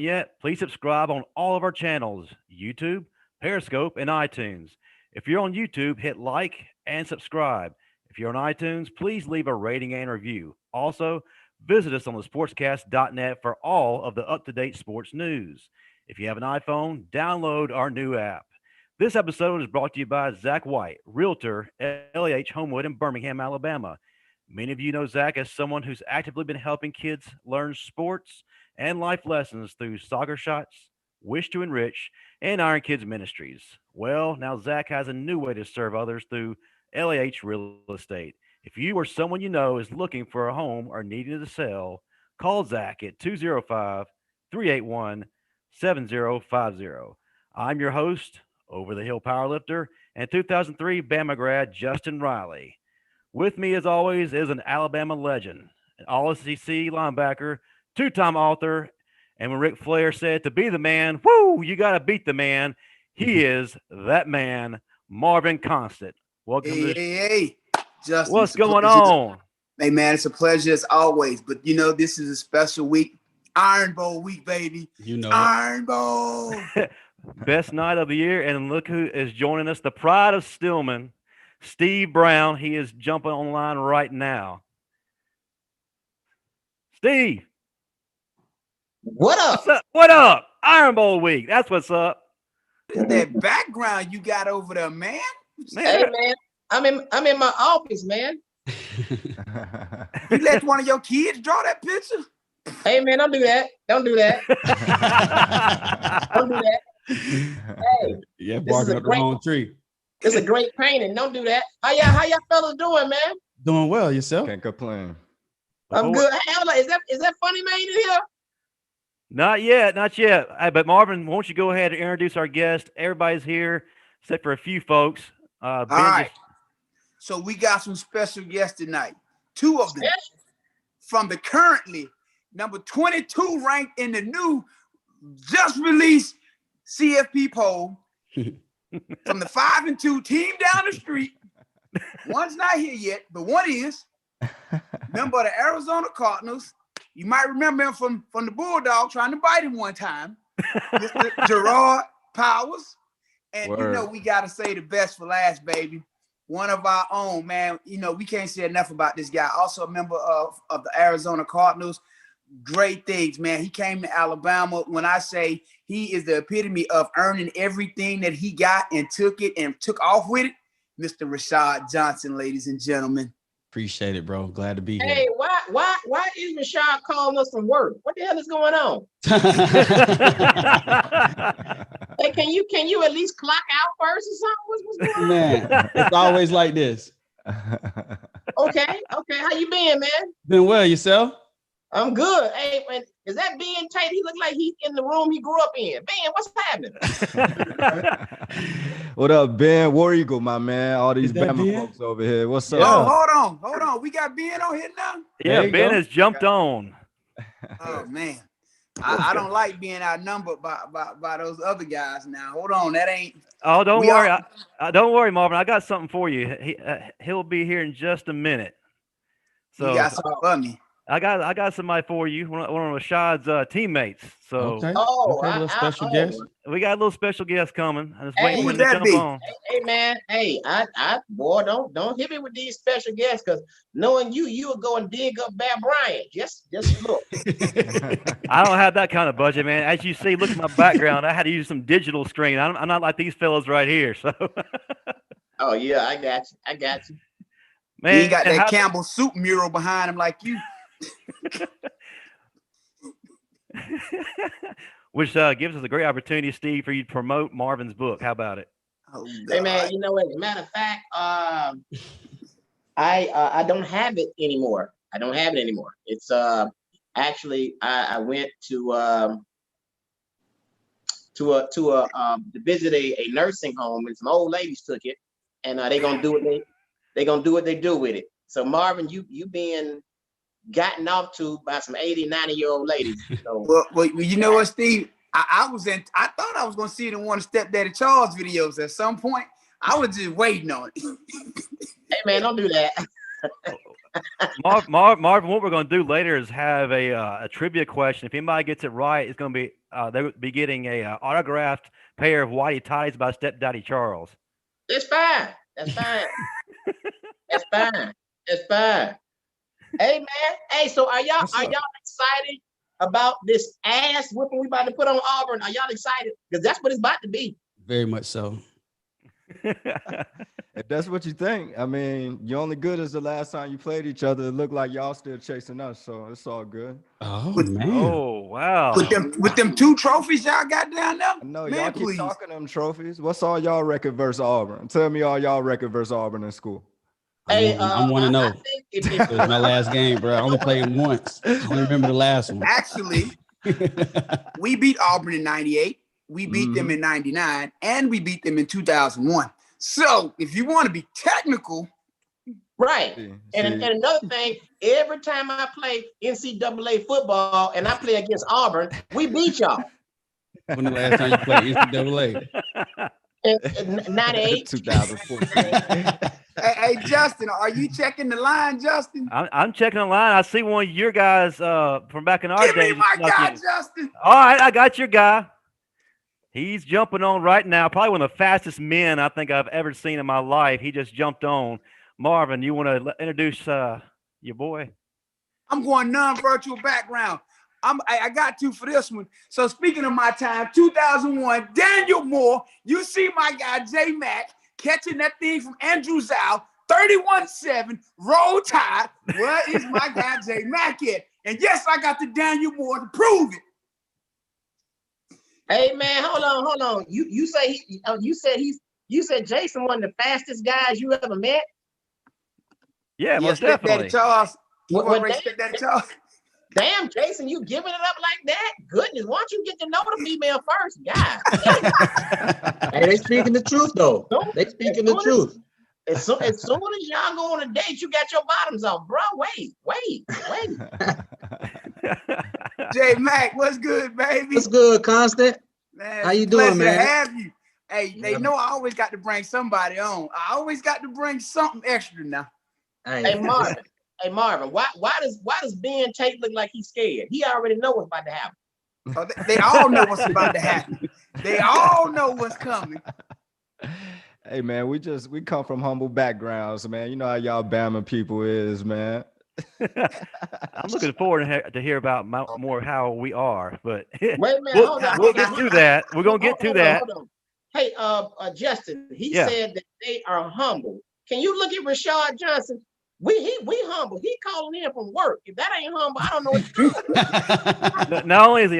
yet, please subscribe on all of our channels: YouTube, Periscope, and iTunes. If you're on YouTube, hit like and subscribe. If you're on iTunes, please leave a rating and review. Also, visit us on the sportscast.net for all of the up to date sports news. If you have an iPhone, download our new app. This episode is brought to you by Zach White, Realtor, LAH Homewood in Birmingham, Alabama. Many of you know Zach as someone who's actively been helping kids learn sports and life lessons through Soccer Shots, Wish to Enrich, and Iron Kids Ministries. Well, now Zach has a new way to serve others through LAH Real Estate. If you or someone you know is looking for a home or needing to sell, call Zach at 205 381 7050. I'm your host, Over the Hill Powerlifter, and 2003 Bama grad Justin Riley. With me, as always, is an Alabama legend, an All SEC linebacker, two-time author, and when Ric Flair said to be the man, whoo, you got to beat the man, he is that man, Marvin Constant. Welcome Hey, to hey, hey, Justin. What's going on? Hey, man, it's a pleasure as always. But this is a special week, Iron Bowl week, baby. You know Iron Bowl. Best night of the year, and look who is joining us, the pride of Stillman, Steve Brown. He is jumping online right now. Steve, What up? what's up? What up? Iron Bowl week. That's what's up. That background you got over there, man. Hey man, I'm in my office, man. You let one of your kids draw that picture? Hey man, don't do that. Don't do that. Don't do that. Hey, Yeah, This is barking a up the great- wrong tree. it's a great painting. Don't do that. How y'all fellas doing, man? Doing well yourself. Can't complain. I'm good. Hey, I'm like, is that funny man in here? Not yet, not yet. Hey, but Marvin, won't you go ahead and introduce our guest? Everybody's here, except for a few folks. Ben All right. So we got some special guests tonight. Two of them from the currently number 22 ranked in the new just released CFP poll from the 5 and 2 team down the street. One's not here yet, but one is. Member of the Arizona Cardinals. You might remember him from the Bulldog trying to bite him one time. Mr. Gerard Powers. And Word. we got to say the best for last, baby. One of our own, man. We can't say enough about this guy. Also a member of the Arizona Cardinals. Great things, man. He came to Alabama. When I say he is the epitome of earning everything that he got and took off with it, Mr. Rashad Johnson, ladies and gentlemen. Appreciate it, bro. Glad to be here. Hey, why is Rashad calling us from work? What the hell is going on? Hey, can you at least clock out first or something? What's going on? Man, it's always like this. Okay. How you been, man? Been well yourself? I'm good. Hey, man, is that Ben Tate? He look like he's in the room he grew up in. Ben, what's happening? What up, Ben? War Eagle, my man. All these Is that Bama Ben? folks over here. What's Yeah. up? Oh, hold on. We got Ben on here now. Yeah, There you Ben go. has jumped on. Oh man, I don't like being outnumbered by those other guys. Now, hold on, that ain't. Oh, don't We worry. are- Don't worry, Marvin. I got something for you. He'll be here in just a minute. You So got something for me. I got somebody for you. One of Rashad's teammates. So Okay. Oh, Okay, a little special guest. we got a little special guest coming. I just Hey, waiting for who him would to that jump be? on. Hey man, hey, boy, don't hit me with these special guests, because knowing you will go and dig up Bear Bryant. Just look. I don't have that kind of budget, man. As you see, look at my background. I had to use some digital screen. I'm not like these fellas right here. So, Oh yeah, I got you. man, He ain't got that how- Campbell soup mural behind him like you. which gives us a great opportunity, Steve, for you to promote Marvin's book. How about it? Oh, Hey man, God. you know, as a matter of fact, I don't have it anymore. I don't have it anymore. It's actually I went to visit a nursing home, and some old ladies took it, and they gonna do what they do with it. So Marvin, you being gotten off to by some 80, 90-year-old ladies. So Well, you know what, Steve? I thought I was gonna see it in one of Stepdaddy Charles videos at some point. I was just waiting on it. hey man, don't do that. Marvin, what we're going to do later is have a trivia question. If anybody gets it right, it's going to be they would be getting a autographed pair of whitey ties by Stepdaddy Charles. That's fine. That's fine. That's fine. That's fine. Hey man, hey, so are y'all excited about this ass whooping we about to put on Auburn? Are y'all excited? Because that's what it's about to be. Very much so. If that's what you think, I mean, you're only good as the last time you played each other. It looked like y'all still chasing us, so it's all good. Oh With- man. Oh wow! With them 2 trophies y'all got down there. I know Man, y'all keep please. talking them trophies. What's all y'all record versus Auburn? Tell me all y'all record versus Auburn in school. Hey, I'm 1-0. I think if It was my last game, bro. I only played once. I only remember the last one. Actually, we beat Auburn in '98. We beat them in '99, and we beat them in 2001. So, if you want to be technical, right. See. And another thing, every time I play NCAA football and I play against Auburn, we beat y'all. When the last time you played NCAA? In 98. 2014. hey, Justin, are you checking the line, Justin? I'm checking the line. I see one of your guys from back in our Give me days. my snuck guy, in. Justin. All right, I got your guy. He's jumping on right now. Probably one of the fastest men I think I've ever seen in my life. He just jumped on. Marvin, you want to introduce your boy? I'm going non-virtual background. I got to for this one. So speaking of my time, 2001, Daniel Moore, you see my guy J Mac catching that thing from Andrew Zhao, 31-7, roll tide. Where is my guy J Mac at? And yes, I got the Daniel Moore to prove it. Hey man, hold on. You said Jason one of the fastest guys you ever met. Yeah, most Stepdaddy definitely. Charles. You What- want what to day- Stepdaddy Charles? Damn, Jason, you giving it up like that? Goodness, why don't you get to know the female first? God. Hey, they speaking the truth though. They speaking the truth. As soon as y'all go on a date, you got your bottoms off, bro. Wait. J Mac, what's good, baby? What's good, Constant? Man, How you it's a pleasure doing, man? To have you. Hey, they know I always got to bring somebody on. I always got to bring something extra now. Hey Marvin, why does Ben Tate look like he's scared? He already know what's about to happen. Oh, they all know what's about to happen. They all know what's coming. Hey man, we come from humble backgrounds, man. You know how y'all Bama people is, man. I'm looking forward to hear about more of how we are, but Wait a minute, hold on. we'll get to that. We're gonna get to that. Hold on. Hey, Justin, he Yeah. said that they are humble. Can you look at Rashad Johnson? We humble. He calling in from work. If that ain't humble, I don't know what to do. Not only is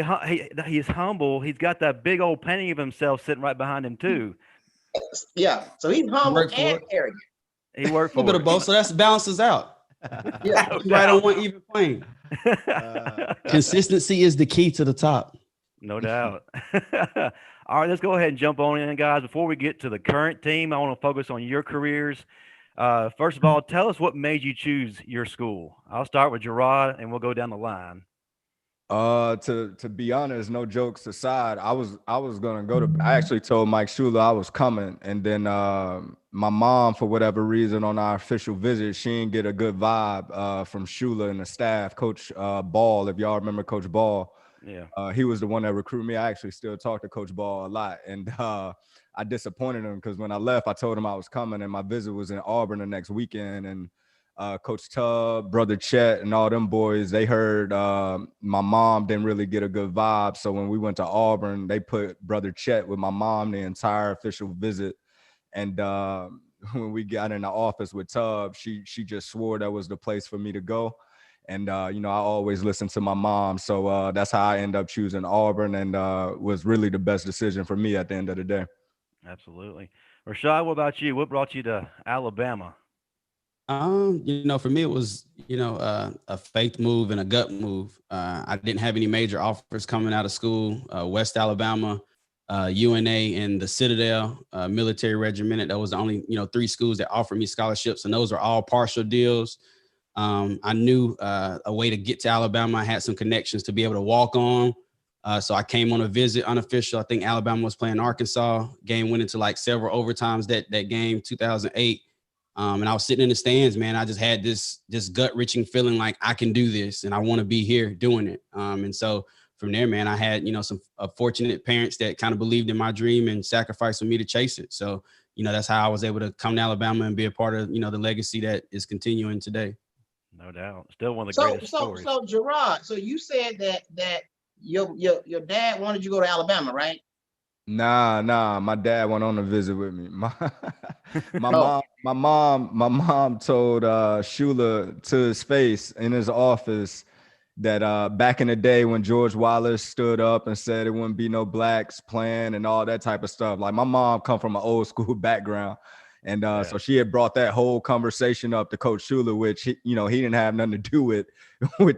he's humble, he's got that big old painting of himself sitting right behind him too. Yeah, so he's humble Work for and it. arrogant. He worked A for little bit of both, so that balances out. Yeah. Right on one even plane. Consistency is the key to the top. No doubt. All right, let's go ahead and jump on in, guys. Before we get to the current team, I want to focus on your careers. First of all, tell us what made you choose your school. I'll start with Gerard, and we'll go down the line. To be honest, no jokes aside, I was gonna go to. I actually told Mike Schuler I was coming, and then my mom, for whatever reason, on our official visit, she didn't get a good vibe from Schuler and the staff. Coach Ball, if y'all remember Coach Ball, Yeah. he was the one that recruited me. I actually still talk to Coach Ball a lot, and I disappointed him because when I left, I told him I was coming, and my visit was in Auburn the next weekend, and Coach Tubb, Brother Chet, and all them boys, they heard my mom didn't really get a good vibe. So when we went to Auburn, they put Brother Chet with my mom the entire official visit. And when we got in the office with Tubb, she just swore that was the place for me to go. And, I always listen to my mom. So that's how I ended up choosing Auburn, and was really the best decision for me at the end of the day. Absolutely. Rashad, what about you? What brought you to Alabama? For me, it was, a faith move and a gut move. I didn't have any major offers coming out of school. West Alabama, UNA, and the Citadel Military Regimented. That was the only, 3 schools that offered me scholarships, and those are all partial deals. I knew a way to get to Alabama. I had some connections to be able to walk on. So I came on a visit, unofficial. I think Alabama was playing Arkansas. Game went into like several overtimes that game, 2008. And I was sitting in the stands, man. I just had this gut-wrenching feeling like I can do this and I want to be here doing it. And so from there, man, I had, some fortunate parents that kind of believed in my dream and sacrificed for me to chase it. So, that's how I was able to come to Alabama and be a part of, the legacy that is continuing today. No doubt. Still one of the greatest stories. So Gerard, so you said that your dad wanted you to go to Alabama, right? Nah. My dad went on a visit with me. My mom told Shula to his face in his office that back in the day when George Wallace stood up and said it wouldn't be no blacks playing and all that type of stuff. Like my mom come from an old school background. And so she had brought that whole conversation up to Coach Shula, which he didn't have nothing to do with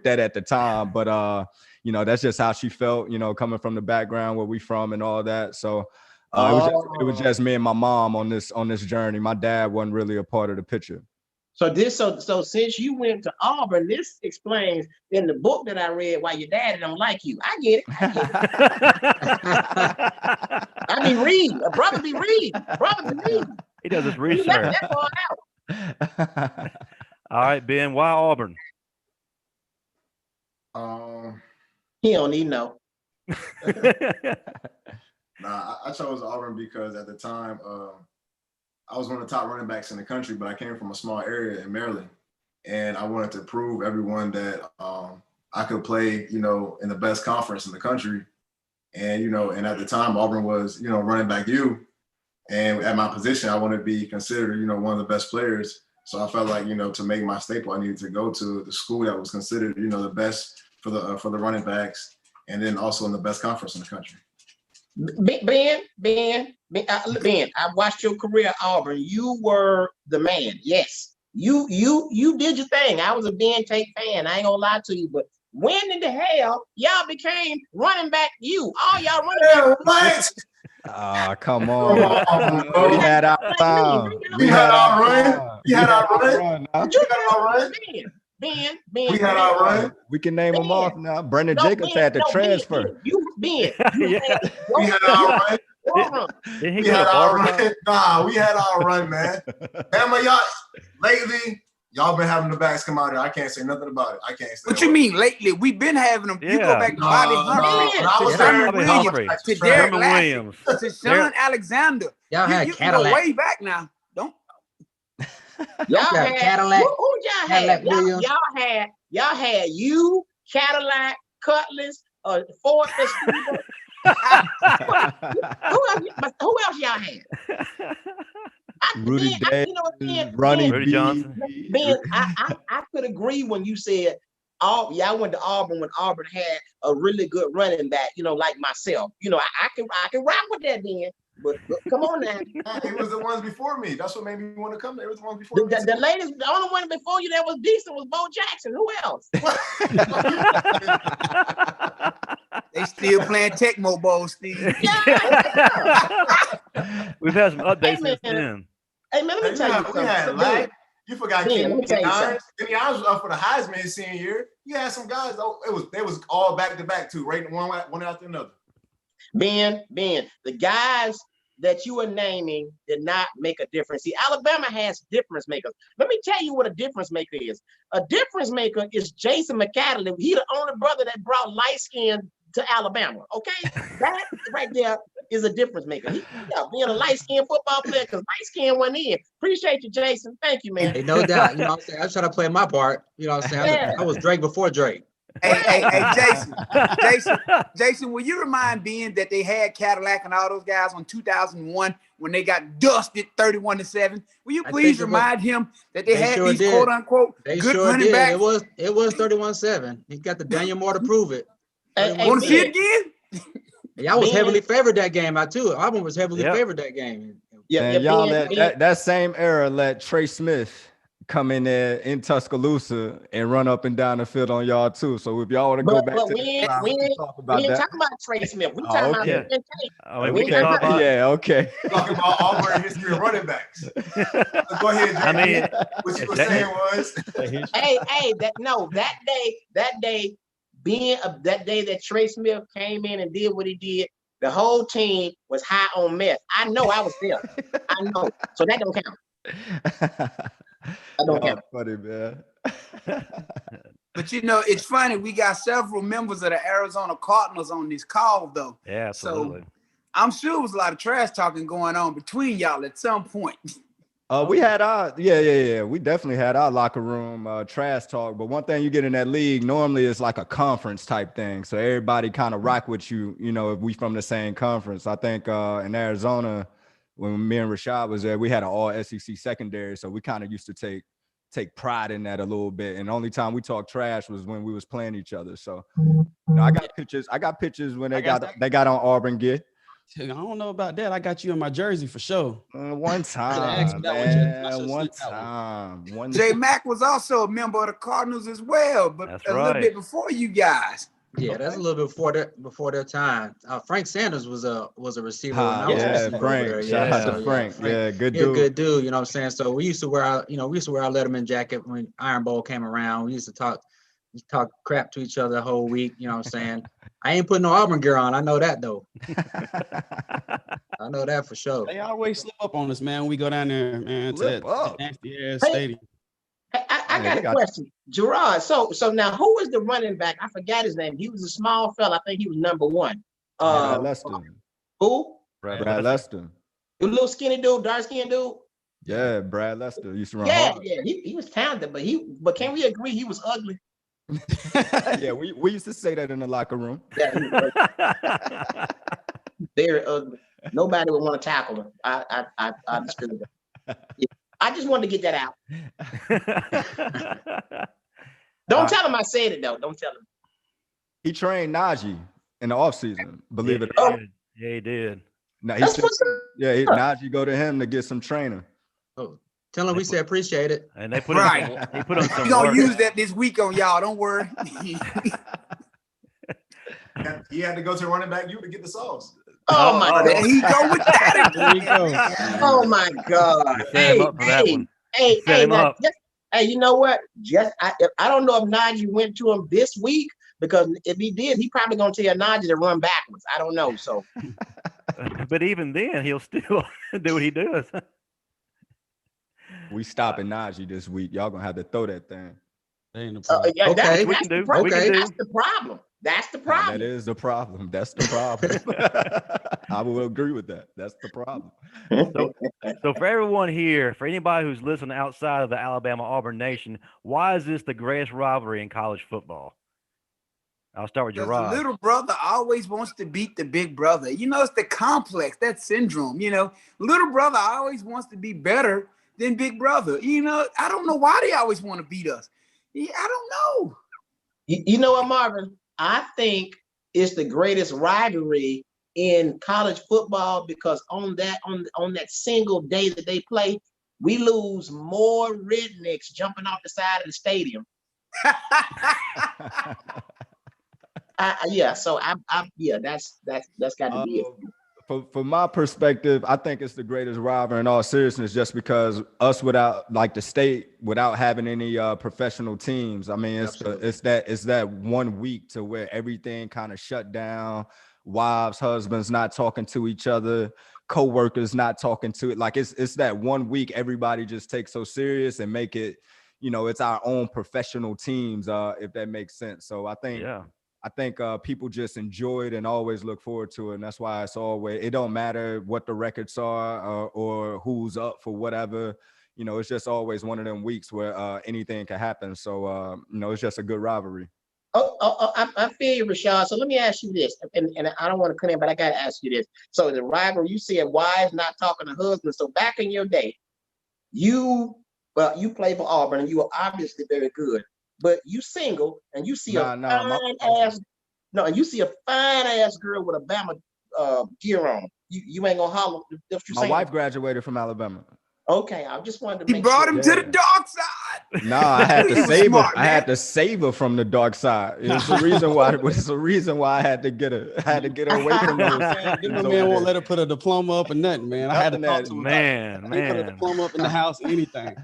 that at the time. But that's just how she felt, coming from the background where we from and all that. So it was just me and my mom on this journey. My dad wasn't really a part of the picture. So since you went to Auburn, this explains in the book that I read why your dad don't like you. I get it. I mean, read. A brother be read. He does his research. All right, Ben, why Auburn? He don't even know. Nah, I chose Auburn because at the time, I was one of the top running backs in the country, but I came from a small area in Maryland, and I wanted to prove everyone that I could play, in the best conference in the country. And, and at the time, Auburn was, running back U. And at my position, I wanted to be considered, one of the best players. So I felt like, to make my staple, I needed to go to the school that was considered, the best for the running backs, and then also in the best conference in the country. Ben, I watched your career at Auburn. You were the man. Yes, you did your thing. I was a Ben Tate fan. I ain't gonna lie to you, but when in the hell y'all became running back you? All y'all running back. Come on. We had our time. We had our run. Ben, we had our run. We can name them off now. Brendan Jacobs had to transfer. We had our run. We had our run. Nah, we had our run, man. Bama, y'all lately, y'all been having the backs come out here. I can't say nothing about it. I can't say. What you mean lately? We've been having them. You go back to Bobby Humphrey, to Derek Williams, to Sean Alexander. Y'all had you Cadillac. Can go way back now. Don't. Y'all had Cadillac. Who y'all had? Williams. Y'all had you, Cadillac, Cutlass, Ford. Who else y'all had? Rudy Davis, Rudy Johnson. Ben, I could agree when you said y'all went to Auburn when Auburn had a really good running back, like myself. I can rock with that then. But come on now. It was the ones before me. That's what made me want to come there. It was the ones before me. The only one before you that was decent was Bo Jackson. Who else? They still playing Tecmo Bowl, Steve. We've had some updates since then. Hey, man, let me tell you something. You forgot Kenny Irons. Kenny Irons was up for the Heisman his senior year. You had some guys, they was all back to back too, right? One after another. Ben, the guys that you are naming did not make a difference. See, Alabama has difference makers. Let me tell you what a difference maker is. A difference maker is Jason McAddley. He the only brother that brought light skin to Alabama. Okay, that right there is a difference maker. Being a light skinned football player because light skin went in. Appreciate you, Jason. Thank you, man. Hey, no doubt. I was trying to play my part. I was Drake before Drake. Hey, Jason, will you remind Ben that they had Cadillac and all those guys on 2001 when they got dusted 31-7? Will you please remind him that they had these quote unquote good running backs? It was 31-7. He got the Daniel Moore to prove it. Want to see it again? Yeah, I was heavily favored that game. Auburn was heavily favored that game. Y'all that same era let Trey Smith come in there in Tuscaloosa and run up and down the field on y'all too. So if y'all want to go back to we ain't talking about Trey Smith. We talking about Ben Tate. Okay. Talking about Auburn history of running backs. Go ahead, Jay. What you were saying was that day that Trey Smith came in and did what he did, the whole team was high on meth. I know I was there. I know. So that don't count. I don't Y'all care. funny, man. But you know, it's funny. We got several members of the Arizona Cardinals on this call, though. Yeah, absolutely. So I'm sure it was a lot of trash talking going on between y'all at some point. We had our we definitely had our locker room trash talk. But one thing you get in that league normally is like a conference type thing, so everybody kind of rock with you. You know, if we from the same conference. I think in Arizona, when me and Rashad was there, we had an all SEC secondary, so we kind of used to take pride in that a little bit. And the only time we talked trash was when we was playing each other. So you know, I got pictures when they got on Auburn gear. I don't know about that. I got you in my jersey for sure. One time, man. One time. J Mac was also a member of the Cardinals as well, but That's a little right. bit before you guys. Yeah, that's a little bit before their time. Frank Sanders was a receiver. When I was a Yeah, receiver over Frank. there. Shout out to Frank. Yeah, good He's a dude. good dude. You know what I'm saying? So we used to wear our Letterman jacket when Iron Bowl came around. We used to talk crap to each other the whole week. You know what I'm saying? I ain't putting no Auburn gear on. I know that though. I know that for sure. They always slip up on us, man. When we go down there, man, to Slip that up. nasty ass Hey, stadium. I got a question. Gerard, so now who was the running back? I forgot his name. He was a small fella. I think he was number 1. Brad Lester. Who? Brad Lester. The little skinny dude, dark skinned dude? Yeah, Brad Lester used to run Yeah, hard. yeah. He was talented, but can we agree he was ugly? Yeah, we used to say that in the locker room. Yeah, he was ugly. Very ugly. Nobody would want to tackle him. I understood that. Yeah. I just wanted to get that out. Don't tell him I said it though. Don't tell him. He trained Najee in the offseason, believe it or Oh. not. Yeah, he did. No, That's what's up. Najee go to him to get some training. Oh, tell him we said appreciate it. And they put Right. him. He put on some We're gonna work. use that this week on y'all. Don't worry. He had to go to running back you to get the sauce. Oh my There God. he go with that There you again. go. Oh my God. Set him up for that one. Set him now, up. hey, you know what? I don't know if Najee went to him this week, because if he did, he probably gonna tell Najee to run backwards. I don't know. So But even then, he'll still do what he does. We stopping Najee this week. Y'all gonna have to throw that thing. That ain't the problem. yeah, Okay. We can do. Okay. That's the problem. That's the problem. That is the problem. That's the problem. I will agree with that. That's the problem. So for everyone here, for anybody who's listening outside of the Alabama-Auburn nation, why is this the greatest rivalry in college football? I'll start with Because the Jerraud. little brother always wants to beat the big brother. You know, it's the complex, that syndrome. You know, little brother always wants to be better than big brother. You know, I don't know why they always want to beat us. I don't know. You know what, Marvin? I think it's the greatest rivalry in college football, because on that single day that they play, we lose more rednecks jumping off the side of the stadium. That's got to be it. From my perspective, I think it's the greatest rivalry in all seriousness, just because us without like the state, without having any professional teams. I mean, it's that 1 week to where everything kind of shut down. Wives, husbands not talking to each other, co-workers not talking to it. Like it's that 1 week everybody just takes so serious and make it, you know, it's our own professional teams, if that makes sense. So I think people just enjoy it and always look forward to it. And that's why it don't matter what the records are or who's up for whatever, you know, it's just always one of them weeks where anything can happen. So, you know, it's just a good rivalry. I feel you, Rashad. So let me ask you this, and I don't want to come in, but I got to ask you this. So the rivalry, you said wives not talking to husbands. So back in your day, you played for Auburn and you were obviously very good. But you single and you see a fine ass girl with a Bama gear on. You ain't gonna holler. My wife graduated from Alabama. Okay, I just wanted to make brought sure. him to the dark side. No, I had to He was save smart, her. I had to save her from the dark side. It's the reason why. It's the reason why I had to get her. I had to get her away from those. The man won't let her put a diploma up or nothing, man. I had to talk to him. Man. Put a diploma up in the house, anything.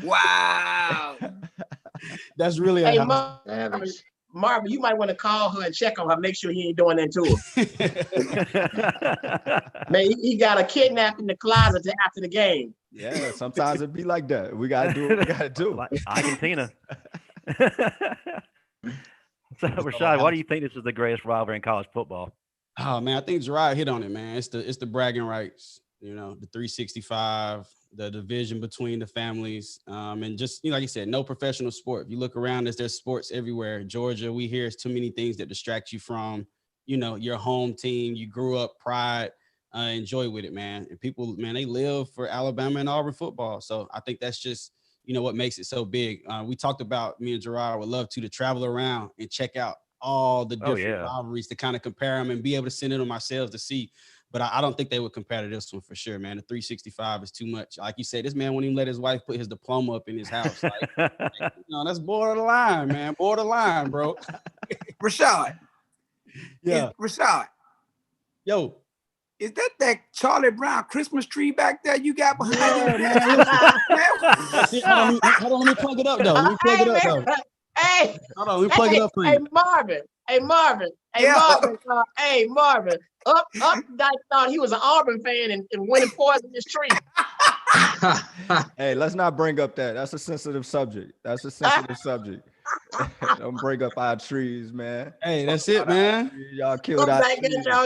Wow. That's really Hey, a Marvin, you might want to call her and check on her, make sure he ain't doing that to her. Man, he got a kidnap in the closet after the game. Yeah, sometimes it be like that. We gotta do what we gotta do. Like Argentina. So, Rashad, why do you think this is the greatest rivalry in college football? Oh man, I think Gerard hit on it, man. It's the bragging rights, the 365, the division between the families, and just like you said, no professional sport. If you look around, there's sports everywhere. Georgia, we hear too many things that distract you from, your home team. You grew up, pride, enjoy with it, man. And people, man, they live for Alabama and Auburn football. So I think that's just what makes it so big. We talked about, me and Gerard would love to travel around and check out all the different rivalries to kind of compare them and be able to send it on ourselves to see. But I don't think they would compare to this one for sure, man. The 365 is too much. Like you said, this man wouldn't even let his wife put his diploma up in his house. That's borderline, man. Borderline, bro. Rashad. Yeah. Rashad. Yo. Is that Charlie Brown Christmas tree back there you got behind you? Man, hold on, let me plug it up, though. Hey, hold on, let me plug it up for you. Hey, Marvin. Up Dyke thought he was an Auburn fan and went and poisoned his tree. Hey, let's not bring up that. That's a sensitive subject. Don't bring up our trees, man. Hey, that's it, man. Y'all killed our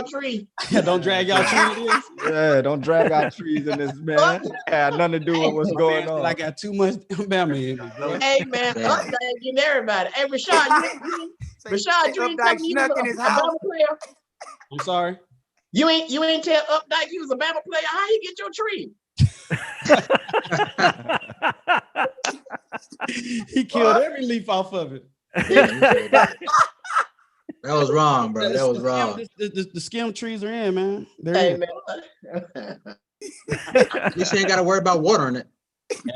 tree. Yeah, don't drag y'all tree. Yeah, don't drag our trees in this, man. Had nothing to do with what's going on. I got too much Bama in me, bro. Hey, man, Updike getting everybody. Hey, Rashad, you ain't tell me you was a Bama player. I'm sorry. You ain't tell Updike you was a Bama player. How you get your tree? He killed every leaf off of it. That was wrong, bro. That was wrong. The skim trees are in, man. Hey, man. At least you ain't got to worry about watering it.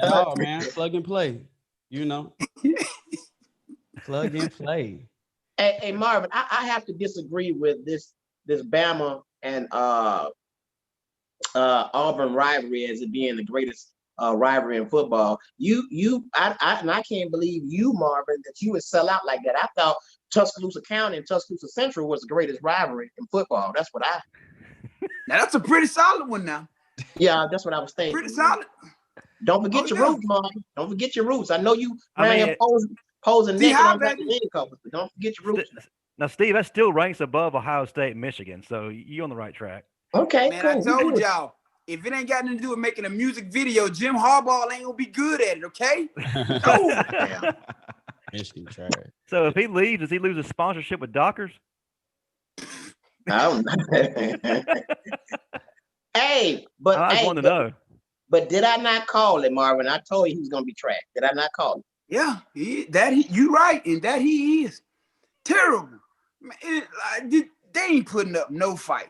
At all, man. Plug and play. Plug and play. Hey, Marvin, I have to disagree with this Bama and Auburn rivalry as it being the greatest rivalry in football. I can't believe you, Marvin, that you would sell out like that. I thought Tuscaloosa County and Tuscaloosa Central was the greatest rivalry in football. That's what Now that's a pretty solid one now. Yeah, that's what I was thinking. Pretty solid. Don't forget your roots, Marvin. Don't forget your roots. I know you posing naked on the covers, but don't forget your roots. Now, Steve, that still ranks above Ohio State and Michigan, so you're on the right track. Okay, man, cool. I told y'all, if it ain't got nothing to do with making a music video, Jim Harbaugh ain't gonna be good at it, okay? No. Michigan trash. So if he leaves, does he lose his sponsorship with Dockers? I don't know. Hey, but I just want to know. But did I not call it, Marvin? I told you he was gonna be trash. Did I not call it? Yeah, you right, and that he is terrible. Man, they ain't putting up no fight.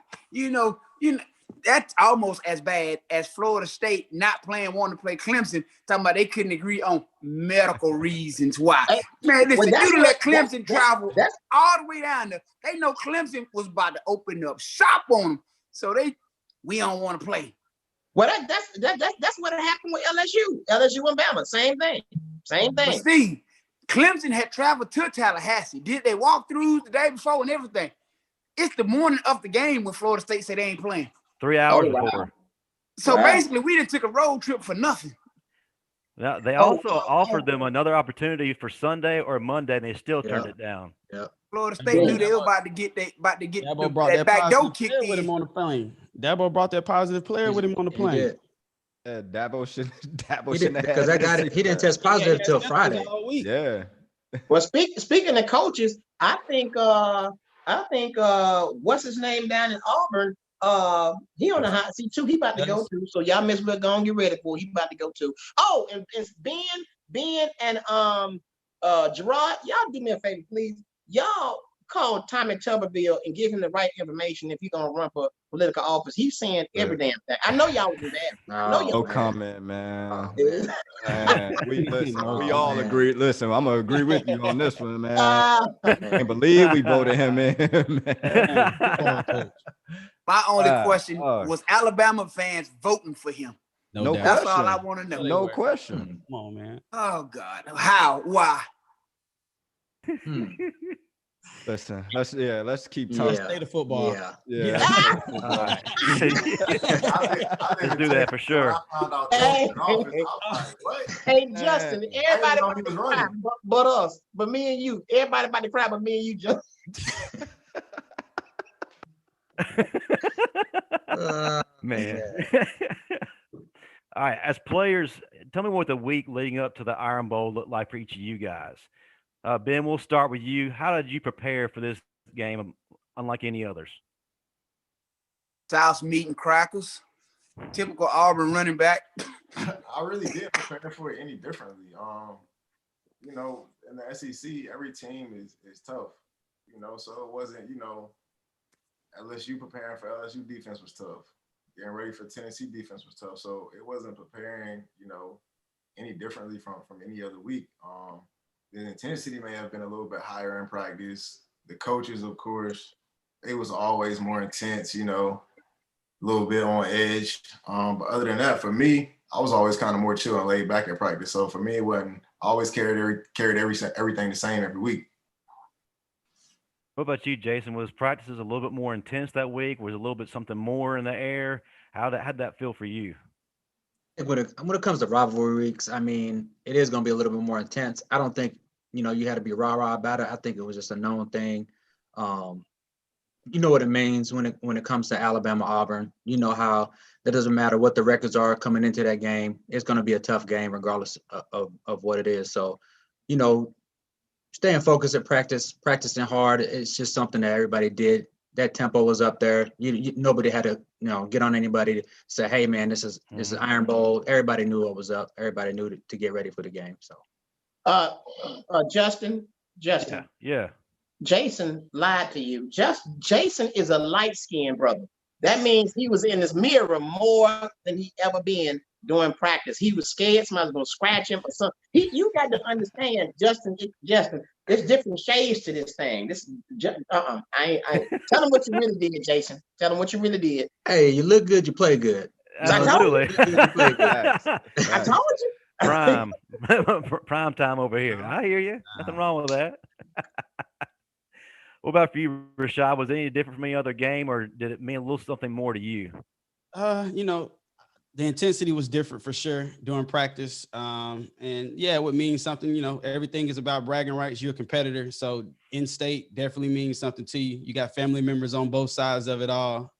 That's almost as bad as Florida State not wanting to play Clemson, talking about they couldn't agree on medical reasons why. Hey, man, listen, you let Clemson travel all the way down there. They know Clemson was about to open up shop on them, so we don't want to play. Well, that's what happened with LSU and Bama. Same thing. But Steve, Clemson had traveled to Tallahassee. Did they walk through the day before and everything? It's the morning of the game when Florida State said they ain't playing. 3 hours before. So basically, we done took a road trip for nothing. Now, they also offered them another opportunity for Sunday or Monday, and they still turned it down. Yeah. Florida State knew they were about to get that back door kicked in. With him on the plane. Dabo brought that positive player with him on the plane. Dabo shouldn't because that guy he didn't test positive till Friday. Yeah. Well, speaking of coaches, I think what's his name down in Auburn? He on the hot seat too. He about to go to. So y'all miss well go and get ready for. He about to go to. Oh, and it's Ben and Jerraud. Y'all do me a favor, please. Y'all call Tommy Tuberville and give him the right information if he's gonna run for political office. He's saying every damn thing. I know y'all would do that. No comment, man. We all agree. Listen, I'm gonna agree with you on this one, man. I can't believe we voted him in, man. My only question was Alabama fans voting for him. No doubt. That's all I want to know. No question. Come on, man. Oh God, how? Why? Listen, let's keep Yeah. talking. State of football. Yeah. Yeah. All right. Let's do that for sure. I found out Hey, Tony in office, I was like, what? Hey, Justin, Man. everybody know about he to was cry, running. but us, but me and you. Everybody about to cry, but me and you, Justin. Man. All right. As players, tell me what the week leading up to the Iron Bowl looked like for each of you guys. Ben, we'll start with you. How did you prepare for this game, unlike any others? South meat and crackers. Typical Auburn running back. I really didn't prepare for it any differently. You know, in the SEC, every team is tough. You know, so it wasn't, you know, LSU preparing for LSU defense was tough. Getting ready for Tennessee defense was tough. So it wasn't preparing, you know, any differently from any other week. The intensity may have been a little bit higher in practice. The coaches, of course, it was always more intense, you know, a little bit on edge. But other than that, for me, I was always kind of more chill and laid back at practice. So for me, it wasn't. I always carried everything the same every week. What about you, Jason? Was practices a little bit more intense that week? Was a little bit something more in the air? How'd that feel for you? When it comes to rivalry weeks, I mean, it is going to be a little bit more intense. I don't think, you know, you had to be rah-rah about it. I think it was just a known thing. You know what it means when it comes to Alabama, Auburn. You know how that doesn't matter what the records are coming into that game. It's going to be a tough game regardless of what it is. So, you know, staying focused at practicing hard. It's just something that everybody did. That tempo was up there. Nobody had to, you know, get on anybody to say, "Hey, man, this is Iron Bowl." Everybody knew what was up. Everybody knew to get ready for the game. So, Justin, Yeah. Jason lied to you. Jason is a light-skinned brother. That means he was in his mirror more than he ever been during practice. He was scared somebody was gonna scratch him or something. You got to understand, Justin. There's different shades to this thing. I tell him what you really did, Jason. Tell him what you really did. hey, you look good, you play good. Absolutely. I told you. Prime time over here. I hear you. Nothing wrong with that. What about for you, Rashad? Was it any different from any other game, or did it mean a little something more to you? You know, the intensity was different for sure during practice. And yeah, it would mean something. You know, everything is about bragging rights. You're a competitor. So in-state definitely means something to you. You got family members on both sides of it all.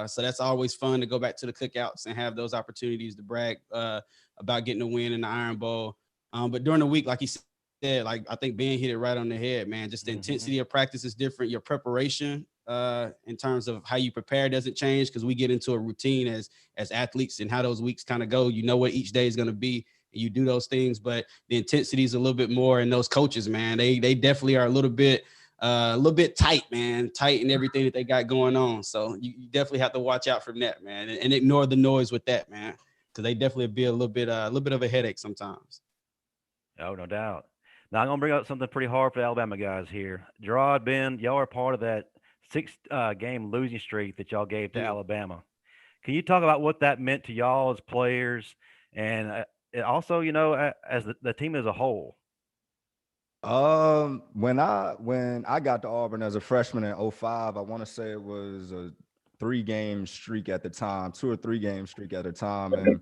So that's always fun to go back to the cookouts and have those opportunities to brag about getting a win in the Iron Bowl. But during the week, like he said, like I think Ben hit it right on the head, man. Just the intensity of practice is different. Your preparation in terms of how you prepare doesn't change because we get into a routine as athletes and how those weeks kind of go. You know what each day is going to be, and you do those things, but the intensity is a little bit more. And those coaches, man, they definitely are a little bit tight, man, tight in everything that they got going on. So you definitely have to watch out from that, man, and ignore the noise with that, man, because they definitely be a little bit of a headache sometimes. Oh, no doubt. Now I'm gonna bring up something pretty hard for the Alabama guys here. Gerard, Ben, y'all are part of that 6-game losing streak that y'all gave to Alabama. Can you talk about what that meant to y'all as players, and also, you know, as the team as a whole? When I got to Auburn as a freshman in 2005, I want to say it was a 3-game streak at the time, 2 or 3 game streak at a time. And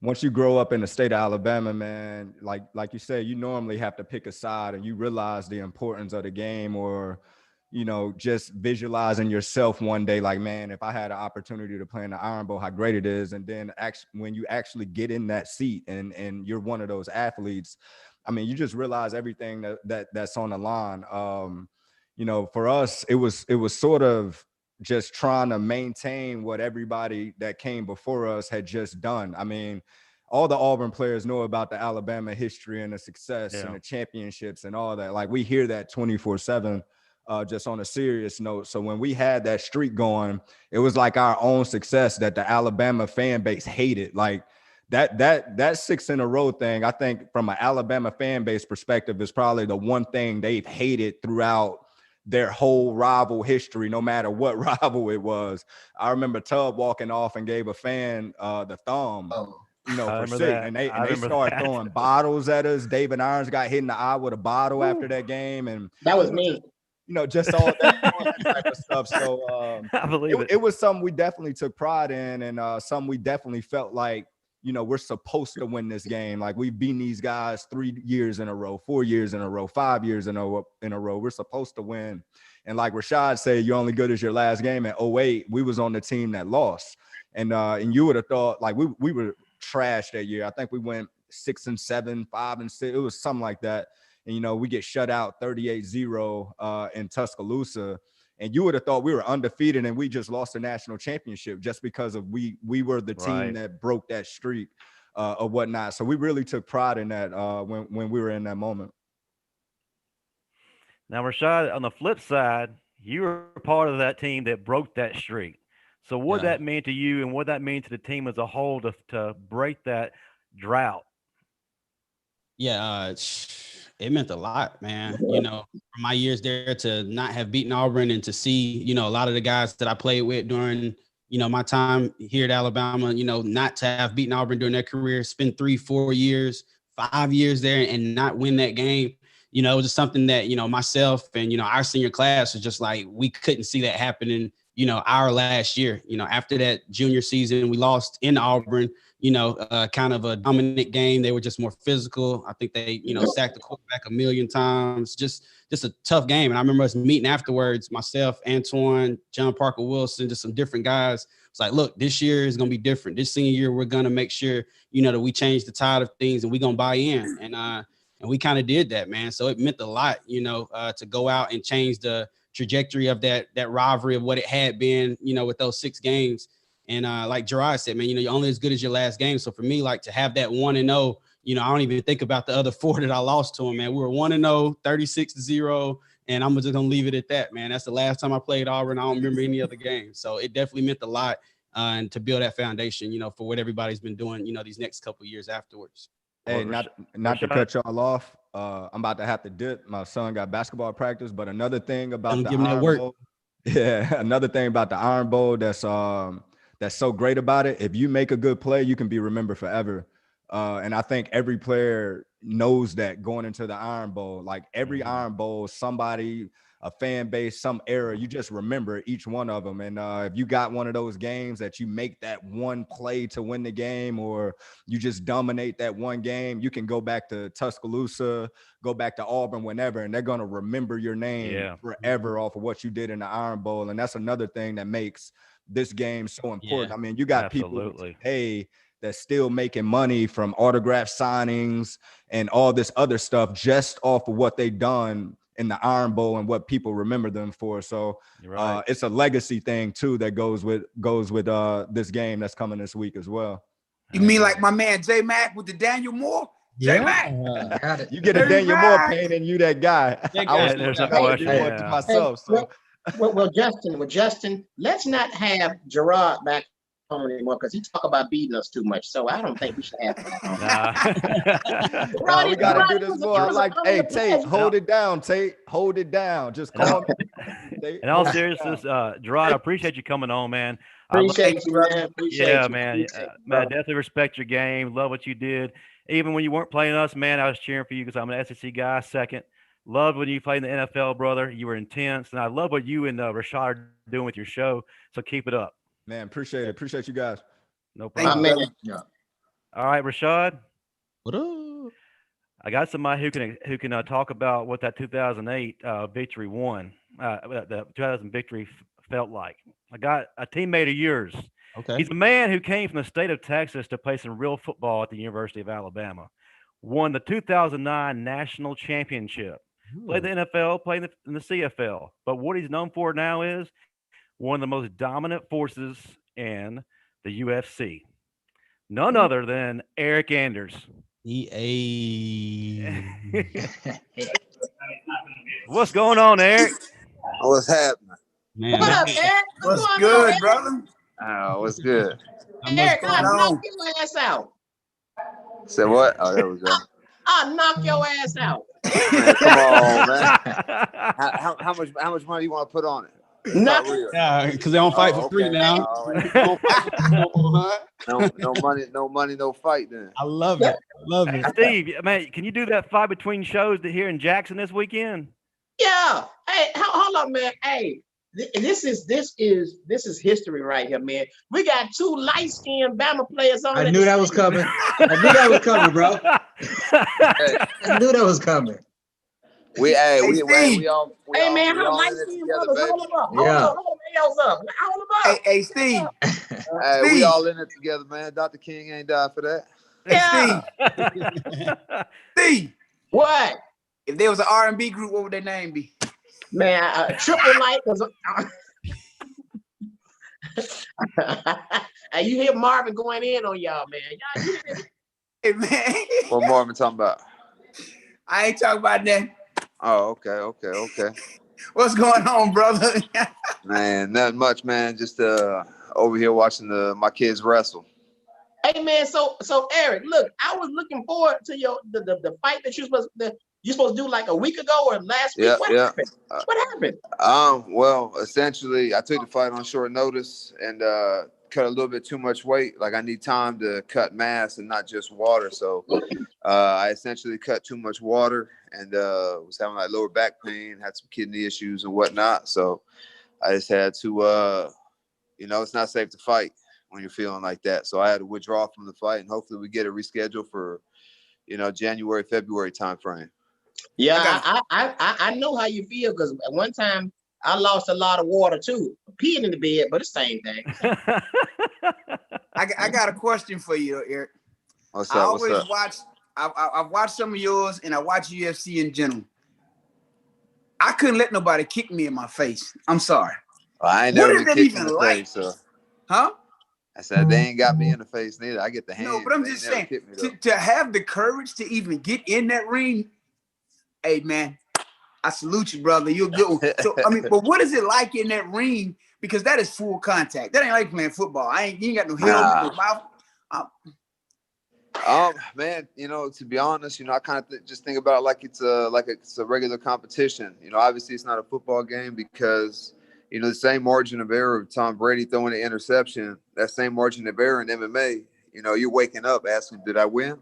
once you grow up in the state of Alabama, man, like you say, you normally have to pick a side and you realize the importance of the game, or, you know, just visualizing yourself one day, like, man, if I had an opportunity to play in the Iron Bowl, how great it is. And then when you actually get in that seat and you're one of those athletes, I mean, you just realize everything that's on the line. You know, for us, it was sort of just trying to maintain what everybody that came before us had just done. I mean, all the Auburn players know about the Alabama history and the success and the championships and all that. Like, we hear that 24/7, just on a serious note. So when we had that streak going, it was like our own success that the Alabama fan base hated. Like, that 6 in a row thing, I think from an Alabama fan base perspective, is probably the one thing they've hated throughout their whole rival history, no matter what rival it was. I remember Tubb walking off and gave a fan the thumb, you know, for 6. That. And they started throwing bottles at us. David Irons got hit in the eye with a bottle after that game. And that was me. just all that type of stuff. So I believe it. it was something we definitely took pride in, and something we definitely felt like, we're supposed to win this game. Like, we've beaten these guys 3 years in a row, 4 years in a row, 5 years in a row. We're supposed to win. And like Rashad said, you're only good as your last game. In 2008, we was on the team that lost. And you would have thought, like, we were trash that year. I think we went 6-7, 5-6. It was something like that. And, we get shut out 38-0 in Tuscaloosa. And you would have thought we were undefeated and we just lost the national championship just because of we were the team that broke that streak or whatnot. So we really took pride in that when we were in that moment. Now, Rashad, on the flip side, you were part of that team that broke that streak. So what that mean to you, and what that mean to the team as a whole to break that drought? Yeah, it meant a lot, man. From my years there to not have beaten Auburn and to see, a lot of the guys that I played with during, my time here at Alabama, not to have beaten Auburn during their career, spend 3, 4 years, 5 years there and not win that game. It was just something that, myself and, our senior class was just like, we couldn't see that happening, our last year. After that junior season, we lost in Auburn, kind of a dominant game. They were just more physical. I think they, sacked the quarterback 1 million times. Just a tough game. And I remember us meeting afterwards, myself, Antoine, John Parker Wilson, just some different guys. It's like, look, this year is going to be different. This senior year, we're going to make sure, that we change the tide of things and we're going to buy in. And we kind of did that, man. So it meant a lot, to go out and change the trajectory of that rivalry of what it had been, with those 6 games. And like Gerard said, man, you're only as good as your last game. So for me, like to have that 1-0, I don't even think about the other 4 that I lost to them, man. We were 1-0, 36-0, and I'm just going to leave it at that, man. That's the last time I played Auburn. I don't remember any other game. So it definitely meant a lot and to build that foundation, for what everybody's been doing, these next couple of years afterwards. Hey, not to cut y'all off. I'm about to have to dip. My son got basketball practice, but another thing about the Iron Bowl, another thing about the Iron Bowl that's so great about it. If you make a good play, you can be remembered forever. And I think every player knows that going into the Iron Bowl. Like every Iron Bowl, somebody, a fan base, some era, you just remember each one of them. And if you got one of those games that you make that one play to win the game, or you just dominate that one game, you can go back to Tuscaloosa, go back to Auburn, whenever, and they're going to remember your name forever off of what you did in the Iron Bowl. And that's another thing that makes this game so important. I mean, you got people today that's still making money from autograph signings and all this other stuff just off of what they done in the Iron Bowl and what people remember them for. So it's a legacy thing too that goes with this game that's coming this week as well. You mean like my man J Mac with the Daniel Moore? J Mac, you get a Daniel Moore paint and you that guy. I was to myself. So. Well, Justin, let's not have Gerard back on anymore because he talk about beating us too much. So I don't think we should have that. No, we gotta do this more. I like, hey, Tate, hold it down, Tate. Hold it down. Just call me. In all seriousness, Gerard, I appreciate you coming on, man. Appreciate you, man. Man. I definitely respect your game. Love what you did. Even when you weren't playing us, man, I was cheering for you because I'm an SEC guy. Second, loved when you played in the NFL, brother. You were intense, and I love what you and Rashad are doing with your show. So keep it up. Man, appreciate it. Appreciate you guys. No problem. All right, Rashad. What up? I got somebody who can talk about what that 2008 victory the 2000 victory felt like. I got a teammate of yours. Okay. He's a man who came from the state of Texas to play some real football at the University of Alabama. Won the 2009 national championship. Played the NFL, played in the CFL. But what he's known for now is one of the most dominant forces in the UFC. None other than Eryk Anders. What's going on, Eryk? What's happening? Man, what up, Eryk? What's good, brother? What's good? Eryk, I'll knock your ass out. Say what? Oh, there we go. I'll knock your ass out. Man, come on, man. How much money you want to put on it? Nothing. Yeah, because they don't fight for free now. No money, no fight. Then I love it. Steve, man, can you do that fight between shows here in Jackson this weekend? Yeah. Hey, hold on, man. Hey, this is history right here, man. We got 2 light-skinned Bama players on. I knew that was coming. I knew that was coming, bro. I knew that was coming. We Steve. all Hey, man, we how all in it light-skinned together, brothers? baby. Hold them up. Yeah. Hold them hands up. Hold them up. Hey, Steve. Hey, we Steve. all in it together, man. Dr. King ain't died for that. Hey, Yeah. Steve. What? If there was an R&B group, what would their name be? Man, triple light was. Hey, you hear Marvin going in on y'all, man. Y'all hear this? Hey, man. What Marvin talking about? I ain't talking about that. Oh, okay. What's going on, brother? Man, nothing much, man. Just over here watching my kids wrestle. Hey, man, so Eryk, look, I was looking forward to the fight that you're supposed to do like a week ago or last week. What happened? What happened? Well, essentially, I took the fight on short notice and cut a little bit too much weight. Like, I need time to cut mass and not just water. So I essentially cut too much water and was having like lower back pain, had some kidney issues and whatnot. So I just had to, it's not safe to fight when you're feeling like that. So I had to withdraw from the fight, and hopefully we get it rescheduled for, January, February timeframe. Yeah, I know how you feel, because at one time I lost a lot of water too. Peeing in the bed, but it's the same thing. I got a question for you, Eryk. What's I up? always watch. I've watched some of yours, and I watch UFC in general. I couldn't let nobody kick me in my face. I'm sorry. Well, I ain't What never is been that kicked even in the like? face, so. Huh? I said they ain't got me in the face neither. I get the hands. No, but I'm They just ain't never saying, kicked me, though. to have the courage to even get in that ring, hey man, I salute you, brother. You're a good one. So but what is it like in that ring? Because that is full contact. That ain't like playing football. You ain't got no helmet, no mouth. Man, to be honest, I kind of just think about it like it's a regular competition. Obviously it's not a football game because the same margin of error of Tom Brady throwing the interception, that same margin of error in MMA. You're waking up asking, did I win?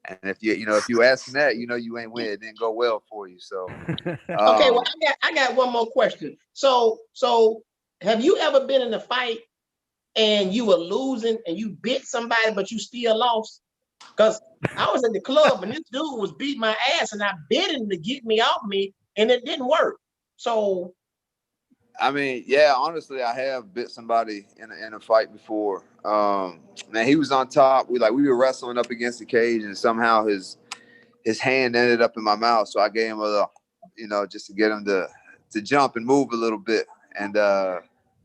And if you asking that, you ain't win. It didn't go well for you. So Okay, well, I got one more question. So have you ever been in a fight and you were losing and you bit somebody but you still lost? Because I was at the club and this dude was beating my ass and I bit him to get me off me and it didn't work. So yeah, honestly, I have bit somebody in a fight before. Man, he was on top. We were wrestling up against the cage, and somehow his hand ended up in my mouth. So I gave him a little, just to get him to jump and move a little bit. And I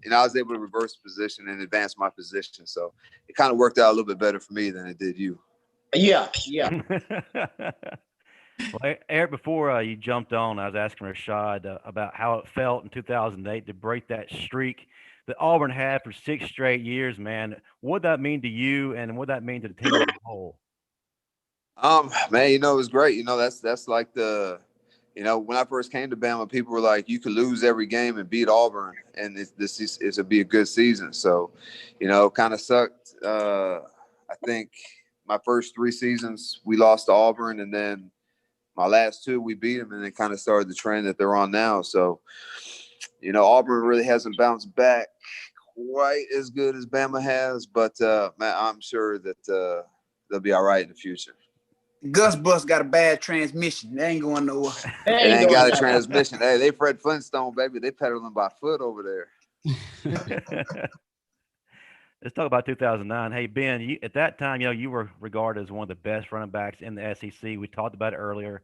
was able to reverse the position and advance my position. So it kind of worked out a little bit better for me than it did you. Yeah. Well, Eryk, before you jumped on, I was asking Rashad about how it felt in 2008 to break that streak that Auburn had for 6 straight years, man. What would that mean to you, and what would that mean to the team as a whole? Man, it was great. That's like when I first came to Bama, people were like, you could lose every game and beat Auburn, and this will be a good season. So, kind of sucked. I think my first 3 seasons we lost to Auburn, and then my last 2 we beat them, and it kind of started the trend that they're on now. So, Auburn really hasn't bounced back quite as good as Bama has, but man, I'm sure that they'll be all right in the future. Gus Bus got a bad transmission. They ain't going nowhere. It ain't got a transmission. Hey, they Fred Flintstone, baby. They pedaling by foot over there. Let's talk about 2009. Hey, Ben, at that time, you were regarded as one of the best running backs in the SEC. We talked about it earlier.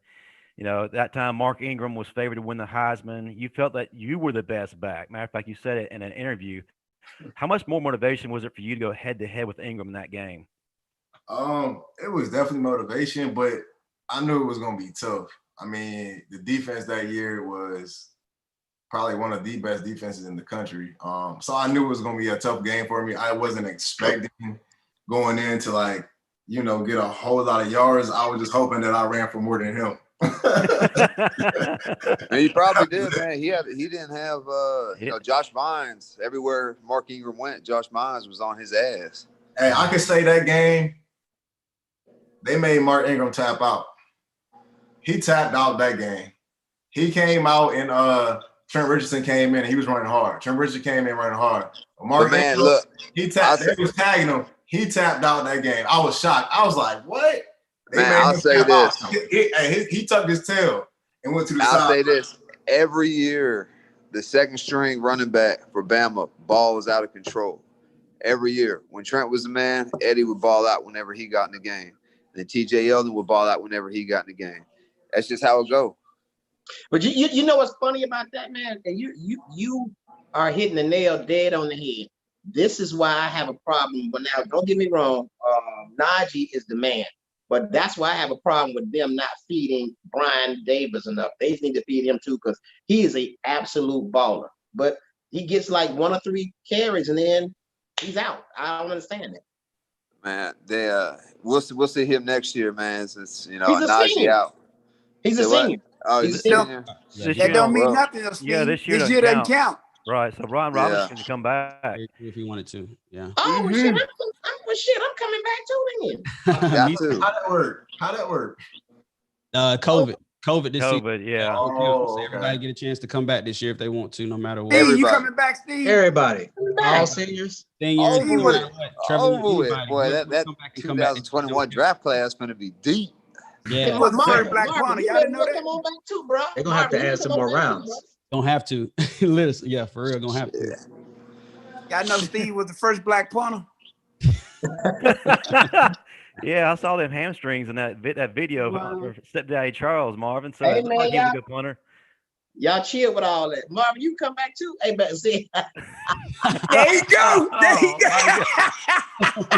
At that time, Mark Ingram was favored to win the Heisman. You felt that you were the best back. Matter of fact, you said it in an interview. How much more motivation was it for you to go head-to-head with Ingram in that game? It was definitely motivation, but I knew it was going to be tough. I mean, the defense that year was probably one of the best defenses in the country. So I knew it was going to be a tough game for me. I wasn't expecting going in to get a whole lot of yards. I was just hoping that I ran for more than him. And he probably did, man. He didn't have Josh Vines everywhere Mark Ingram went. Josh Vines was on his ass. Hey, I could say that game, they made Mark Ingram tap out. He tapped out that game. He came out and Trent Richardson came in and he was running hard. Trent Richardson came in running hard. Mark man, Andrews, look, he tapped. They was tagging him. He tapped out that game. I was shocked. I was like, what? Man, I'll say this. He tucked his tail and went to the I'll side. say this. Every year, the second string running back for Bama ball was out of control. Every year. When Trent was the man, Eddie would ball out whenever he got in the game. And TJ Yeldon would ball out whenever he got in the game. That's just how it goes. But you know what's funny about that, man? And you are hitting the nail dead on the head. This is why I have a problem. But now, don't get me wrong. Najee is the man. But that's why I have a problem with them not feeding Brian Davis enough. They need to feed him too, because he is an absolute baller. But he gets like 1 or 3 carries and then he's out. I don't understand that. Man, we'll see him next year, man. Since He's a Najee senior. out. He's a Say what? senior. Oh, He's he's a a senior. senior. That don't mean well, nothing else. Yeah, this year doesn't doesn't count. Right. So Brian Robinson can come back. If he wanted to, yeah. Oh, well, shit, I'm coming back too then. Got to. How that work? COVID this season. COVID, yeah. So okay. everybody get a chance to come back this year if they want to, no matter what. Steve, you Everybody. coming back, Steve? Everybody, Back. all seniors. Seniors, Over no with. matter what. Trevor, Over with. anybody, Boy, we'll that come back and come back. 2021 draft class going to be deep. Yeah, Was the first Black Marvin, Panther. you Y'all better didn't know that? come on back too, bro. They're gonna have to Marvin, add you some come more on back too, rounds. don't have to. Literally, yeah, for real, gonna have to. Y'all know Steve was the first Black Panther. Yeah, I saw them hamstrings in that video of stepdaddy Charles Marvin. So Hey, it looked man, like he was a y'all- good punter. Y'all chill with all that. Marvin, you come back too. Hey, but see, There you go. There you Oh, go.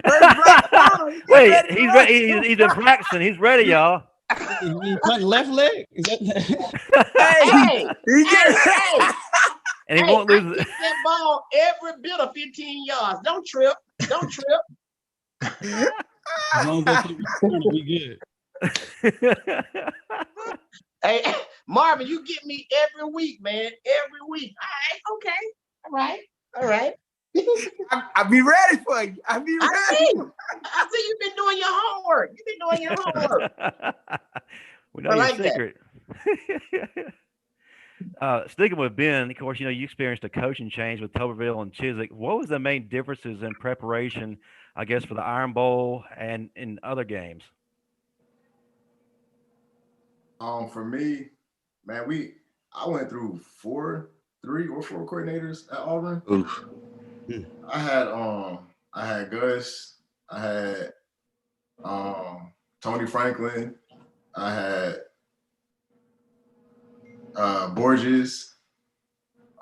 First Black Panther. He Wait, ready to he's run. ready. He's been practicing. He's ready, y'all. He punting left leg. Is that? hey, He get hey, And he hey, won't I lose. kick that ball every bit of 15 yards. Don't trip. Don't trip. As long as they keep returning, we good. Hey, Marvin, you get me every week, man. Every week. All right, okay. All right. I be ready for you. I be I ready. see. I see you've been doing your homework. You've been doing your homework. We know I your like that. secret. Sticking with Ben, of course, you experienced a coaching change with Tuberville and Chiswick. What was the main differences in preparation, I guess, for the Iron Bowl and in other games? For me, man, I went through 3 or 4 coordinators at Auburn. Oof. I had Gus, I had Tony Franklin, I had Borges,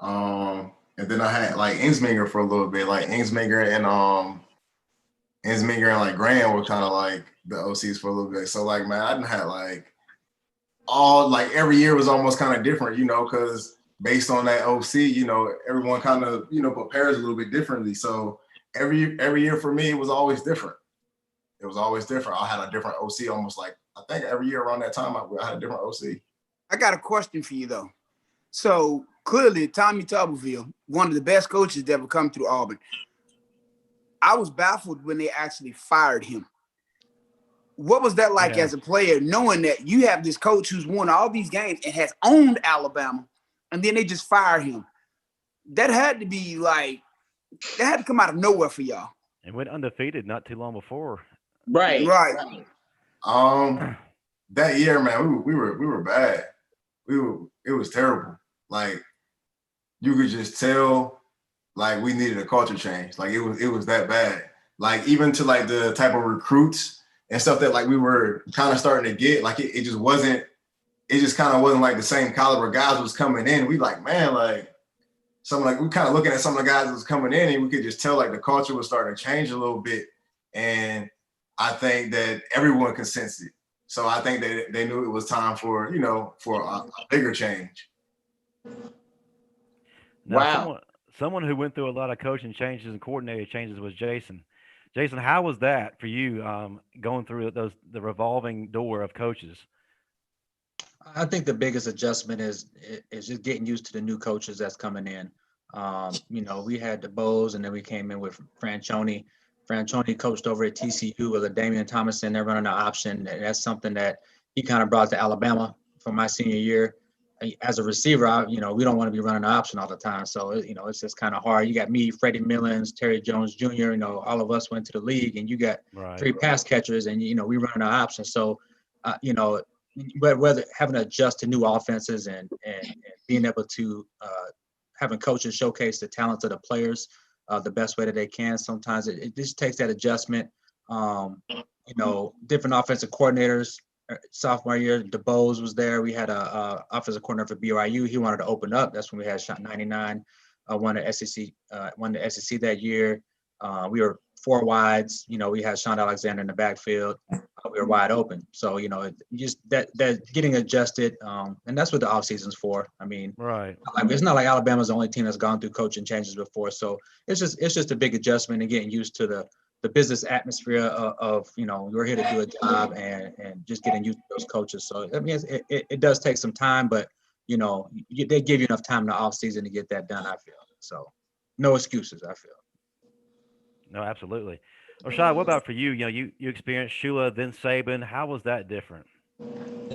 and then I had like Insminger for a little bit. Like Insminger and like Graham were kind of like the OCs for a little bit. So like, man, I didn't have like every year was almost kind of different, because based on that OC, everyone kind of, prepares a little bit differently. So every year for me, it was always different. It was always different. I had a different OC almost like, I think every year around that time, I had a different OC. I got a question for you though. So clearly, Tommy Tuberville, one of the best coaches that ever come through Auburn. I was baffled when they actually fired him. What was that like as a player, knowing that you have this coach who's won all these games and has owned Alabama, and then they just fire him? That had to be like, that had to come out of nowhere for y'all. And went undefeated not too long before. Right. That year, man, we were bad. It was terrible. Like, you could just tell, like, we needed a culture change. Like, it was that bad. Like, even to like the type of recruits and stuff that like we were kind of starting to get, like it just kind of wasn't like the same caliber guys was coming in. We like, man, like we kind of looking at some of the guys that was coming in, and we could just tell like the culture was starting to change a little bit. And I think that everyone could sense it. So I think that they knew it was time for a bigger change. Now, Wow. Someone who went through a lot of coaching changes and coordinator changes was Jason. Jason, how was that for you, going through the revolving door of coaches? I think the biggest adjustment is just getting used to the new coaches that's coming in. We had the Bows, and then we came in with Franchione. Franchione coached over at TCU with a Damian Thomason. They're running an option. That's something that he kind of brought to Alabama for my senior year. As a receiver, we don't want to be running the option all the time. So, it's just kind of hard. You got me, Freddie Millens, Terry Jones Jr., all of us went to the league, and you got three pass catchers, and, we run our option. So, whether having to adjust to new offenses and being able to having coaches showcase the talents of the players the best way that they can, sometimes it just takes that adjustment. Different offensive coordinators. Sophomore year, DeBose was there. We had a offensive coordinator for BYU. He wanted to open up. That's when we had shot 99. Won the SEC that year. We were four wides. We had Sean Alexander in the backfield. We were wide open. So just that getting adjusted, and that's what the off season's for. I mean, right. It's not like Alabama's the only team that's gone through coaching changes before. So it's just a big adjustment and getting used to the business atmosphere of we're here to do a job and just getting used to those coaches. So I mean, it does take some time, but they give you enough time in the off season to get that done, I feel. So no excuses, I feel. No, absolutely. Rashad, what about for you? You experienced Shula, then Saban. How was that different?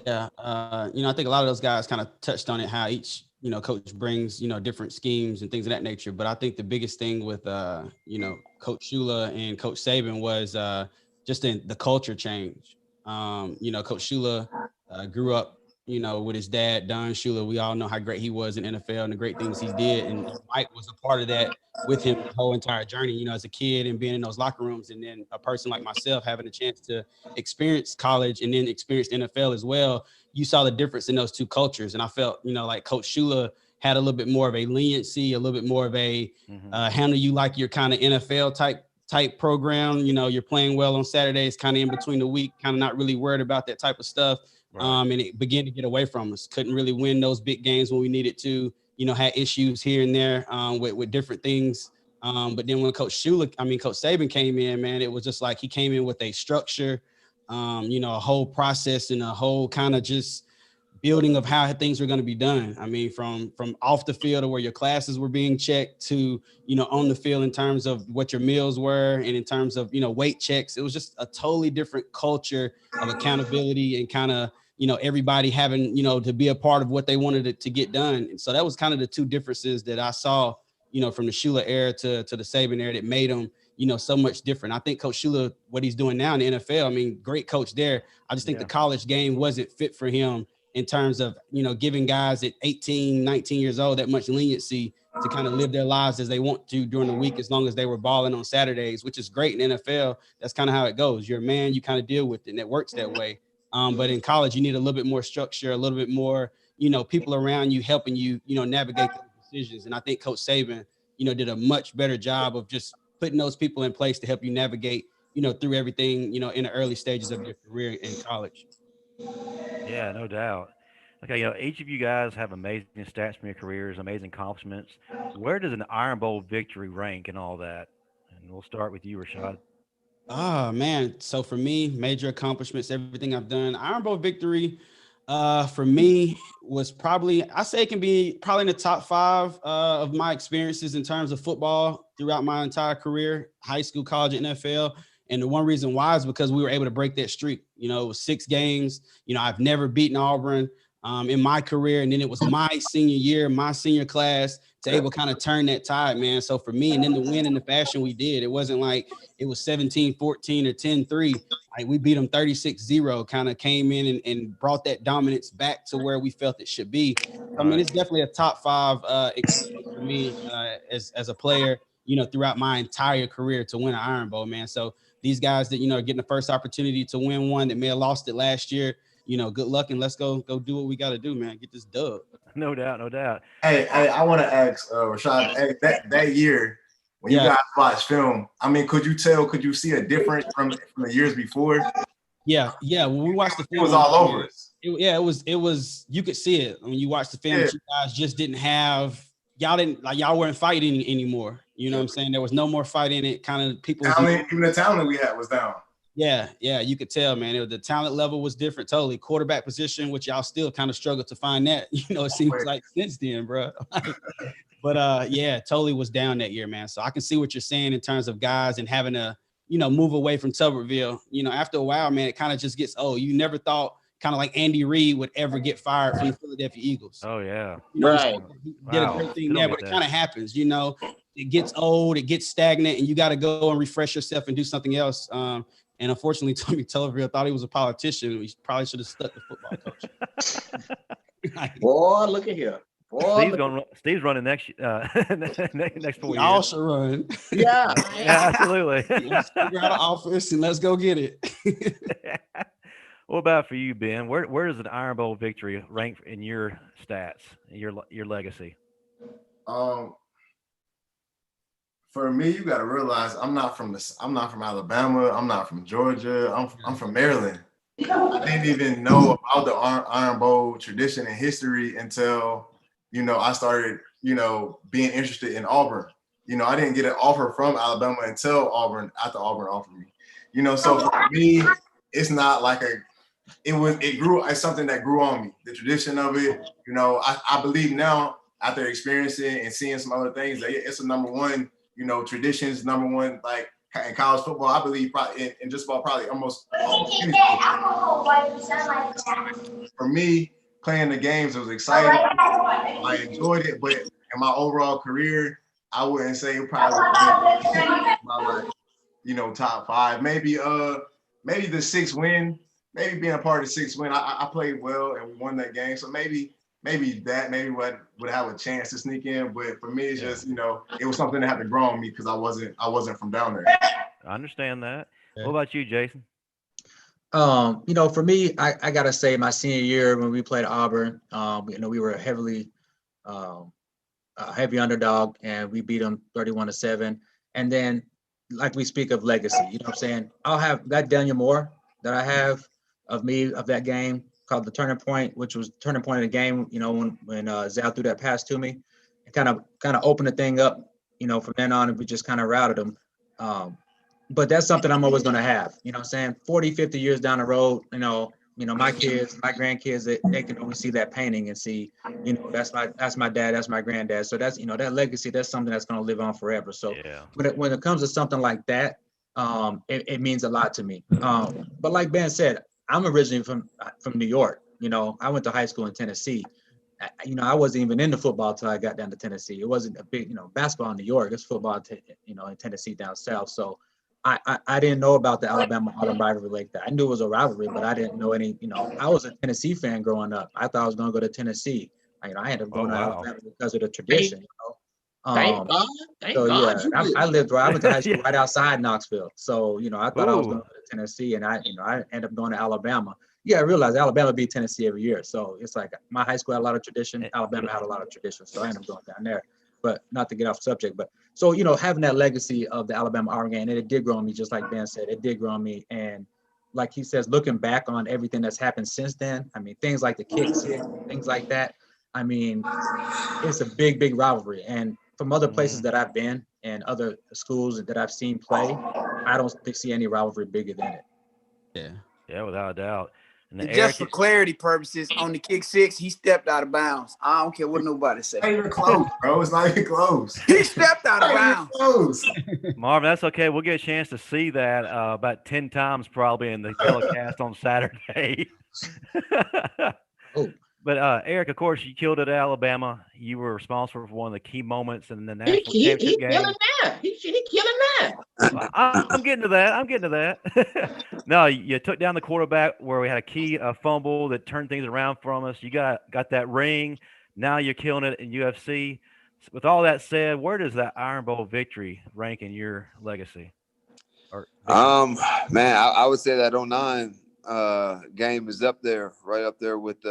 Yeah, I think a lot of those guys kind of touched on it, how each coach brings different schemes and things of that nature. But I think the biggest thing with Coach Shula and Coach Saban was just the culture change. Coach Shula grew up with his dad, Don Shula. We all know how great he was in NFL and the great things he did. And Mike was a part of that with him the whole entire journey, as a kid and being in those locker rooms. And then a person like myself having a chance to experience college and then experience NFL as well. You saw the difference in those two cultures. And I felt, like Coach Shula had a little bit more of a leniency, a little bit more of a handle you like your kind of NFL type program. You're playing well on Saturdays, kind of in between the week, kind of not really worried about that type of stuff. Right. And it began to get away from us. Couldn't really win those big games when we needed to, had issues here and there with different things. But then when Coach Saban came in, man, it was just like he came in with a structure, a whole process and a whole kind of just building of how things were going to be done. I mean, from off the field or where your classes were being checked to, on the field in terms of what your meals were and in terms of, weight checks. It was just a totally different culture of accountability and kind of, everybody having, to be a part of what they wanted to get done. And so that was kind of the two differences that I saw, from the Shula era to the Saban era that made them, so much different. I think Coach Shula, what he's doing now in the NFL, I mean, great coach there. I just think the college game wasn't fit for him in terms of, giving guys at 18, 19 years old that much leniency to kind of live their lives as they want to during the week, as long as they were balling on Saturdays, which is great in NFL. That's kind of how it goes. You're a man, you kind of deal with it, and it works that way. But in college, you need a little bit more structure, a little bit more, people around you helping you, navigate those decisions. And I think Coach Saban, did a much better job of just putting those people in place to help you navigate, through everything, in the early stages of your career in college. Yeah, no doubt. Okay, each of you guys have amazing stats from your careers, amazing accomplishments. Where does an Iron Bowl victory rank in all that? And we'll start with you, Rashad. Oh, man. So for me, major accomplishments, everything I've done, Iron Bowl victory for me was probably, I say it can be probably in the top 5 of my experiences in terms of football throughout my entire career, high school, college, and NFL. And the one reason why is because we were able to break that streak. It was 6 games. I've never beaten Auburn in my career. And then it was my senior year, my senior class to able to kind of turn that tide, man. So for me, and then to win in the fashion we did, it wasn't like it was 17-14 or 10-3. Like we beat them 36-0, kind of came in and brought that dominance back to where we felt it should be. I mean, it's definitely a top 5 experience for me as a player, throughout my entire career to win an Iron Bowl, man. So these guys that, are getting the first opportunity to win one that may have lost it last year, good luck and let's go do what we got to do, man. Get this dub. No doubt, no doubt. Hey, I want to ask Rashad, that year when you guys watched film, I mean, could you see a difference from the years before? Yeah. When we watched the film, it was all over us. It was, you could see it when you watched the film. That you guys just didn't have, y'all weren't fighting anymore. You know what I'm saying? There was no more fight in it. Kind of people. Even the talent we had was down. Yeah, you could tell, man. The talent level was different, totally. Quarterback position, which y'all still kind of struggle to find that. It seems like since then, bro. But totally was down that year, man. So I can see what you're saying in terms of guys and having to, move away from Tuberville. After a while, man, it kind of just gets old. You never thought, kind of like Andy Reid would ever get fired from the Philadelphia Eagles. Oh yeah. You know, Right. he did a Wow. great thing Still there, get but it that. kind of happens, you know. It gets old, it gets stagnant, and you got to go and refresh yourself and do something else. And unfortunately, Tommy Tuberville thought he was a politician. He probably should have stuck to football coach. Boy, look at here. Boy, Steve's running next next 4 We all years. should run. yeah. Yeah, absolutely. Let's figure out an office and let's go get it. What about for you, Ben? Where does an Iron Bowl victory rank in your stats, your legacy? For me, you got to realize I'm not from Alabama. I'm not from Georgia. I'm from Maryland. I didn't even know about the Iron Bowl tradition and history until, you know, I started, you know, being interested in Auburn. You know, I didn't get an offer from Alabama until Auburn, after Auburn offered me. You know, so for me, it's not like it's something that grew on me. The tradition of it, you know, I believe now after experiencing and seeing some other things that it's a number one, you know, traditions, number one, like in college football, I believe probably in just about probably almost for me, playing the games, it was exciting. I enjoyed it, but in my overall career, I wouldn't say it probably my, like, you know, top 5. Maybe the 6th win, maybe being a part of the 6th win. I played well and we won that game. So maybe would have a chance to sneak in. But for me, it's just, you know, it was something that had to grow on me because I wasn't from down there. I understand that. Yeah. What about you, Jason? You know, for me, I gotta say my senior year when we played Auburn, you know, we were a heavy underdog and we beat them 31-7. And then, like we speak of legacy, you know what I'm saying? I'll have that Daniel Moore that I have of that game called the turning point, which was the turning point of the game, you know, when Zal threw that pass to me, and kind of opened the thing up, you know, from then on, and we just kind of routed them. But that's something I'm always going to have, you know what I'm saying? 40, 50 years down the road, you know, my kids, my grandkids, they can only see that painting and see, you know, that's my dad, that's my granddad. So that's, you know, that legacy, that's something that's going to live on forever. So yeah. When it comes to something like that, it means a lot to me. But like Ben said, I'm originally from New York. You know, I went to high school in Tennessee. You know, I wasn't even into football until I got down to Tennessee. It wasn't a big, you know, basketball in New York. It's football, you know, in Tennessee down south. So I didn't know about the Alabama-Auburn rivalry like that. I knew it was a rivalry, but I didn't know any, you know, I was a Tennessee fan growing up. I thought I was going to go to Tennessee. You know, I ended up going to Alabama because of the tradition, you know. Thank God. I went to high school right outside Knoxville. So, you know, I thought I was going to go to Tennessee, and I ended up going to Alabama. Yeah, I realized Alabama beat Tennessee every year. So it's like my high school had a lot of tradition. Alabama had a lot of tradition. So I ended up going down there. But not to get off subject, but so, you know, having that legacy of the Alabama-Auburn game, and it did grow on me, just like Ben said, it did grow on me. And like he says, looking back on everything that's happened since then, I mean, things like the kicks, things like that. I mean, it's a big, big rivalry. And from other places that I've been and other schools that I've seen play, I don't see any rivalry bigger than it. Yeah, without a doubt. And just for clarity purposes, on the kick 6, he stepped out of bounds. I don't care what nobody says. Not even close, bro. It's not even close. He stepped out of bounds. Close. Marvin, that's okay. We'll get a chance to see that about 10 times probably in the telecast on Saturday. But Eryk, of course, you killed it at Alabama. You were responsible for one of the key moments in the national championship game. He killing that. I'm getting to that. No, you took down the quarterback where we had a key fumble that turned things around from us. You got that ring. Now you're killing it in UFC. With all that said, where does that Iron Bowl victory rank in your legacy? Man, I would say that 09 game is up there, right up there with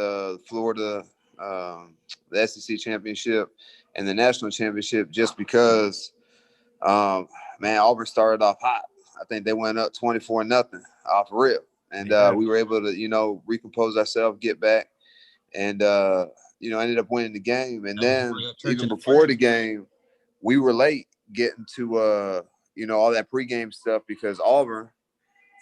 Florida, the SEC championship and the national championship, just because, man, Auburn started off hot. I think they went up 24-0 off rip. And we were able to, you know, recompose ourselves, get back, and, you know, ended up winning the game. And then even before the game, we were late getting to, you know, all that pregame stuff because Auburn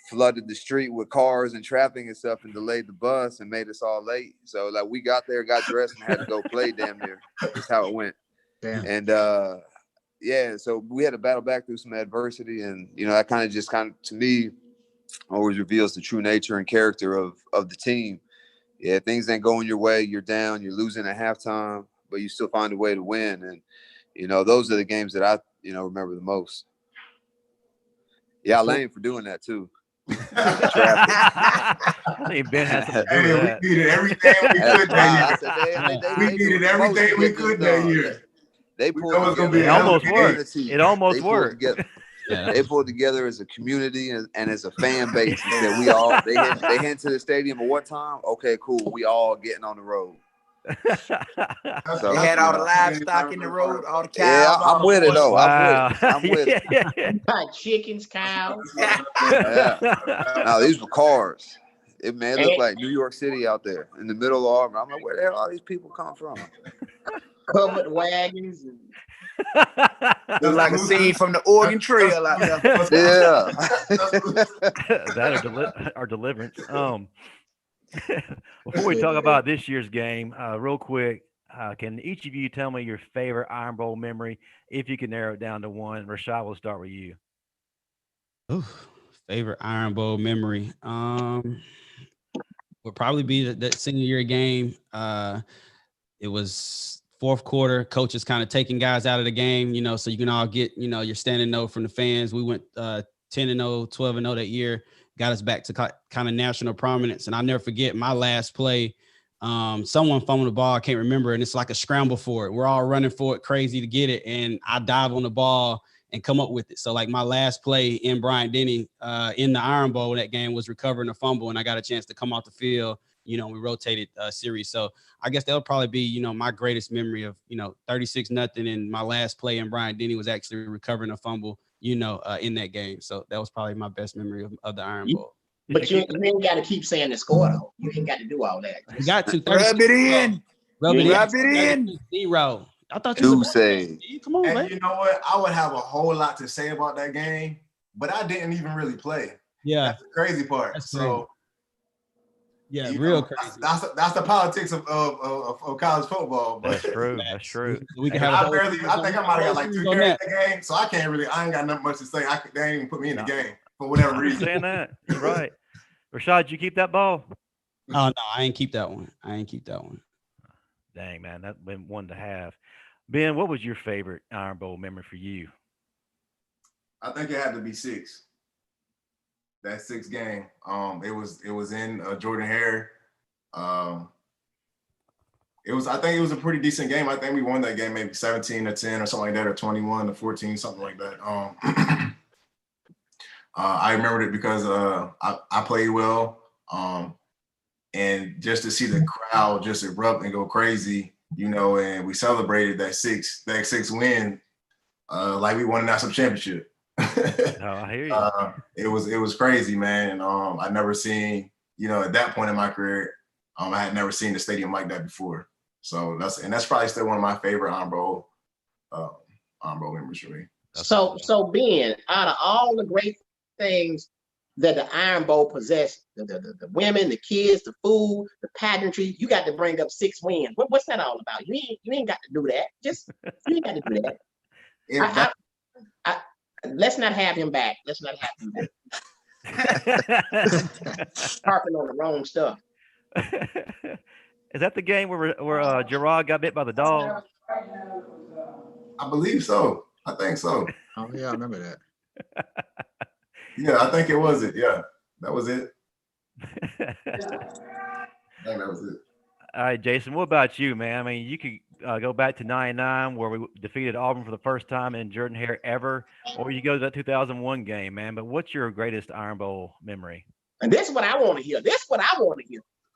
flooded the street with cars and traffic and stuff and delayed the bus and made us all late. So, like, we got there, got dressed, and had to go play damn near. That's how it went. Damn. And, yeah, so we had to battle back through some adversity. And, you know, that kind of, to me, always reveals the true nature and character of the team. yeah, things ain't going your way. You're down. You're losing at halftime, but you still find a way to win. And those are the games that I remember the most. Yeah, I lame for doing that too. I think Ben has something to do with that. We needed everything we could that year. We needed everything we could that year. They pulled together. It almost worked. It almost worked. They pulled together as a community and as a fan base and said they head to the stadium at what time? Okay, cool. We all getting on the road. So, they had all the livestock in the road, all the cows. Yeah, I'm with it though. Wow. I'm with it. Chickens, cows. Yeah. Now these were cars. It looked like New York City out there in the middle of Auburn. I'm like, where the hell all these people come from? Covered wagons. Look like a scene from the Oregon Trail out there. Yeah. That or Deliverance. Before we talk about this year's game, real quick, can each of you tell me your favorite Iron Bowl memory, if you can narrow it down to one? Rashad, we'll start with you. Ooh, favorite Iron Bowl memory would probably be that senior year game. It was fourth quarter. Coach is kind of taking guys out of the game, so you can all get, your standing note from the fans. We went 10-0, 12-0 that year. Got us back to kind of national prominence. And I'll never forget my last play. Someone fumbled the ball, I can't remember, and it's like a scramble for it. We're all running for it, crazy to get it, and I dive on the ball and come up with it. So like my last play in Bryant-Denny in the Iron Bowl that game was recovering a fumble, and I got a chance to come off the field. We rotated series. So I guess that'll probably be, my greatest memory of, 36-0, and my last play in Bryant-Denny was actually recovering a fumble, in that game. So that was probably my best memory of the Iron Bowl. But you ain't got to keep saying the score, though. You ain't got to do all that. You got to. Rub it in. Rub it in. 0. I thought you say. Come on, and man. You know what? I would have a whole lot to say about that game, but I didn't even really play. Yeah. That's the crazy part. That's so yeah, real crazy. That's the politics of college football. But That's true. That's true. We can I think I might have got like 2 carries in the game, so I ain't got nothing much to say. They ain't even put me in the game for whatever reason. Saying that. You're right. Rashad, did you keep that ball? Oh, no, I ain't keep that one. Dang, man, that's been one to have. Ben, what was your favorite Iron Bowl memory for you? I think it had to be 6. That 6 game. It was in Jordan Hare. I think it was a pretty decent game. I think we won that game maybe 17-10 or something like that, or 21-14, something like that. I remembered it because I played well. And just to see the crowd just erupt and go crazy, and we celebrated that 6 win like we won a national championship. I hear you. It was crazy, man. And I never seen, at that point in my career, I had never seen the stadium like that before. So that's probably still one of my favorite Iron Bowl memories for me. So Ben, out of all the great things that the Iron Bowl possessed, the women, the kids, the food, the pageantry, you got to bring up 6 wins. What's that all about? You ain't got to do that. You ain't got to do that. Let's not have him back. Harping on the wrong stuff. Is that the game where Jerraud got bit by the dog? I believe so. I think so. Oh yeah, I remember that. Yeah, I think it was it. Yeah, that was it. I think that was it. All right, Jason, what about you, man? I mean, you could go back to 99 where we defeated Auburn for the first time in Jordan Hare ever, or you go to that 2001 game, man. But what's your greatest Iron Bowl memory? And this is what I want to hear.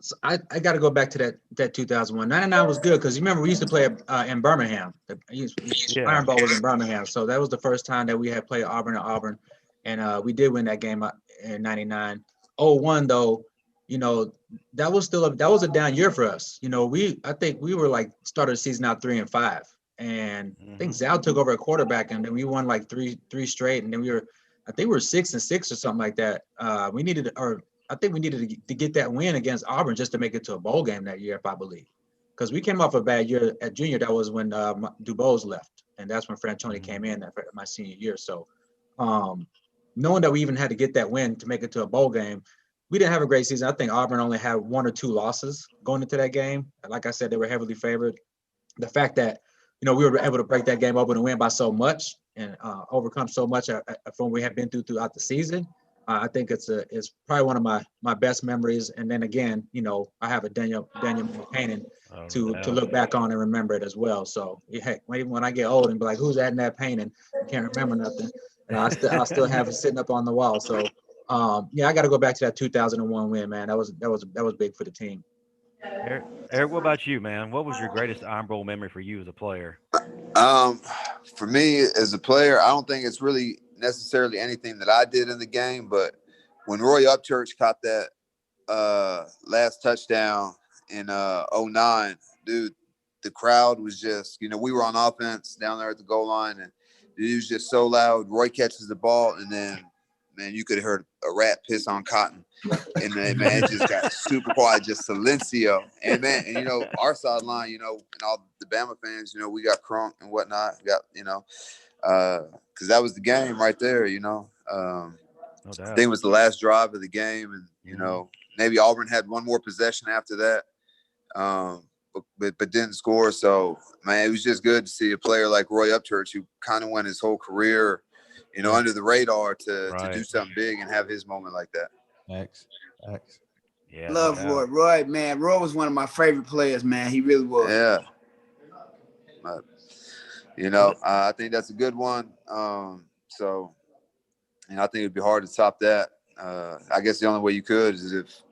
So I got to go back to that 2001. 99 was good because you remember we used to play in Birmingham. Iron Bowl was in Birmingham. So that was the first time that we had played Auburn at Auburn. And we did win that game in 99. 01 though, that was a down year for us. I think we were like started the season out 3-5. And I think Zal took over a quarterback and then we won like three straight. And then I think we were 6-6 or something like that. I think we needed to get that win against Auburn just to make it to a bowl game that year, if I believe. Because we came off a bad year at junior. That was when Dubose left. And that's when Franchoni came in my senior year. So knowing that we even had to get that win to make it to a bowl game, we didn't have a great season. I think Auburn only had 1 or 2 losses going into that game. Like I said, they were heavily favored. The fact that, we were able to break that game open and win by so much and overcome so much from what we have been throughout the season, I think it's probably one of my best memories. And then again, I have a Daniel Painting to look back on and remember it as well. So heck, when I get old and be like, who's adding that painting? I can't remember nothing. I still have it sitting up on the wall. So I got to go back to that 2001 win, man. That was big for the team. Eryk, what about you, man? What was your greatest Iron Bowl memory for you as a player? For me as a player, I don't think it's really necessarily anything that I did in the game, but when Roy Upchurch caught that last touchdown in 09, dude, the crowd was just, we were on offense down there at the goal line, and it was just so loud. Roy catches the ball, and then, man, you could have heard a rat piss on cotton. And then, man, it just got super quiet, just silencio. And, man, our sideline, and all the Bama fans, we got crunk and whatnot. Because that was the game right there, No I doubt. think it was the last drive of the game. And, maybe Auburn had one more possession after that, but didn't score. So, man, it was just good to see a player like Roy Upchurch, who kind of went his whole career, under the radar to do something big and have his moment like that. Thanks. Yeah, Love no Roy. Roy was one of my favorite players, man. He really was. Yeah. I think that's a good one. So, I think it'd be hard to top that. I guess the only way you could is if,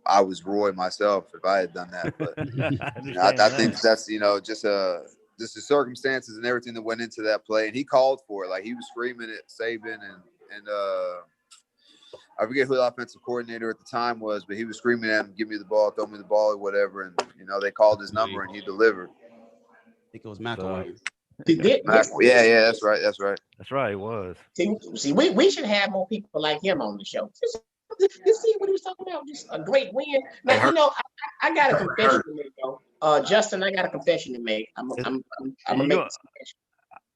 I was Roy myself, if I had done that. But I think that's, just the circumstances and everything that went into that play. And he called for it. Like, he was screaming at Saban and I forget who the offensive coordinator at the time was, but he was screaming at him, give me the ball, throw me the ball or whatever. And, they called his number and he delivered. I think it was McAddley. Yeah, that's right. That's right, it was. See, we should have more people like him on the show. You see what he was talking about? Just a great win. Now, I got a confession to make, though. Justin, I got a confession to make. I'm gonna make this confession.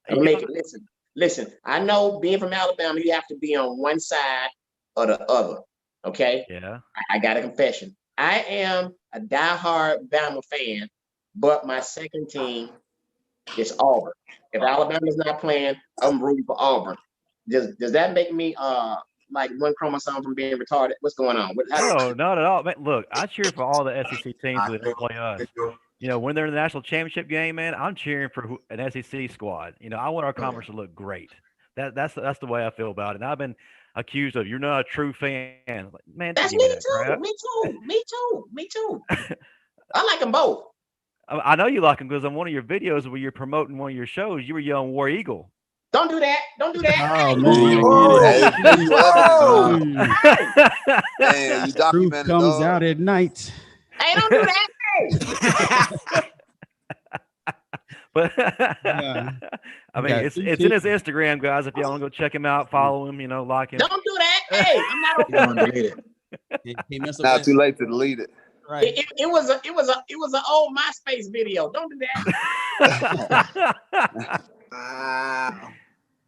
I'm gonna make it. Listen. I know being from Alabama, you have to be on one side or the other. Okay. Yeah. I got a confession. I am a diehard Bama fan, but my second team is Auburn. If Alabama's not playing, I'm rooting for Auburn. Does that make me like one chromosome from being retarded? What's going on? No, not at all. Man, look, I cheer for all the SEC teams that don't play us. When they're in the national championship game, man, I'm cheering for an SEC squad. I want our conference to look great. That's the way I feel about it. And I've been accused of, you're not a true fan. Like, man, that's me too. Me too. I like them both. I know you like them because on one of your videos where you're promoting one of your shows, you were yelling War Eagle. Don't do that. Oh, man. Hey, you documented comes out at night. Hey, don't do that. But I mean, it's in his Instagram, guys. If y'all want to go check him out, follow him, like him. Don't do that. Hey, I'm not gonna delete it. Not too late to delete it. Right. It was an old MySpace video. Don't do that.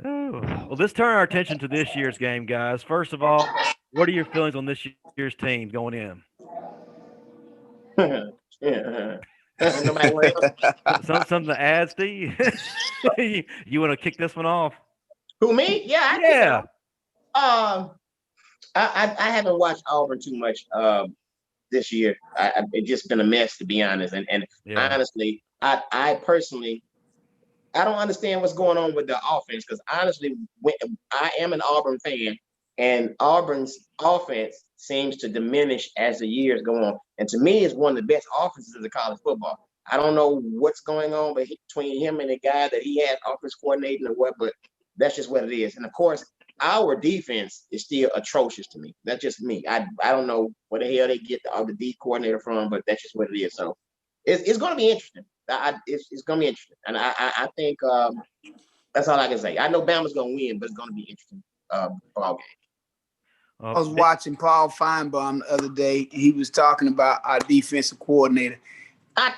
Well, let's turn our attention to this year's game, guys. First of all, what are your feelings on this year's team going in? Something to add, Steve? You want to kick this one off? Who, me? Yeah. I haven't watched Auburn too much this year. It's just been a mess, to be honest. And honestly, I personally, I don't understand what's going on with the offense, because honestly, I am an Auburn fan, and Auburn's offense seems to diminish as the years go on. And to me, it's one of the best offenses in the college football. I don't know what's going on between him and the guy that he had offense coordinating or what, but that's just what it is. And of course, our defense is still atrocious to me. That's just me. I don't know where the hell they get the D coordinator from, but that's just what it is. So it's going to be interesting. It's going to be interesting. And I think that's all I can say. I know Bama's going to win, but it's going to be interesting ball game. I was watching Paul Feinbaum the other day, and he was talking about our defensive coordinator. And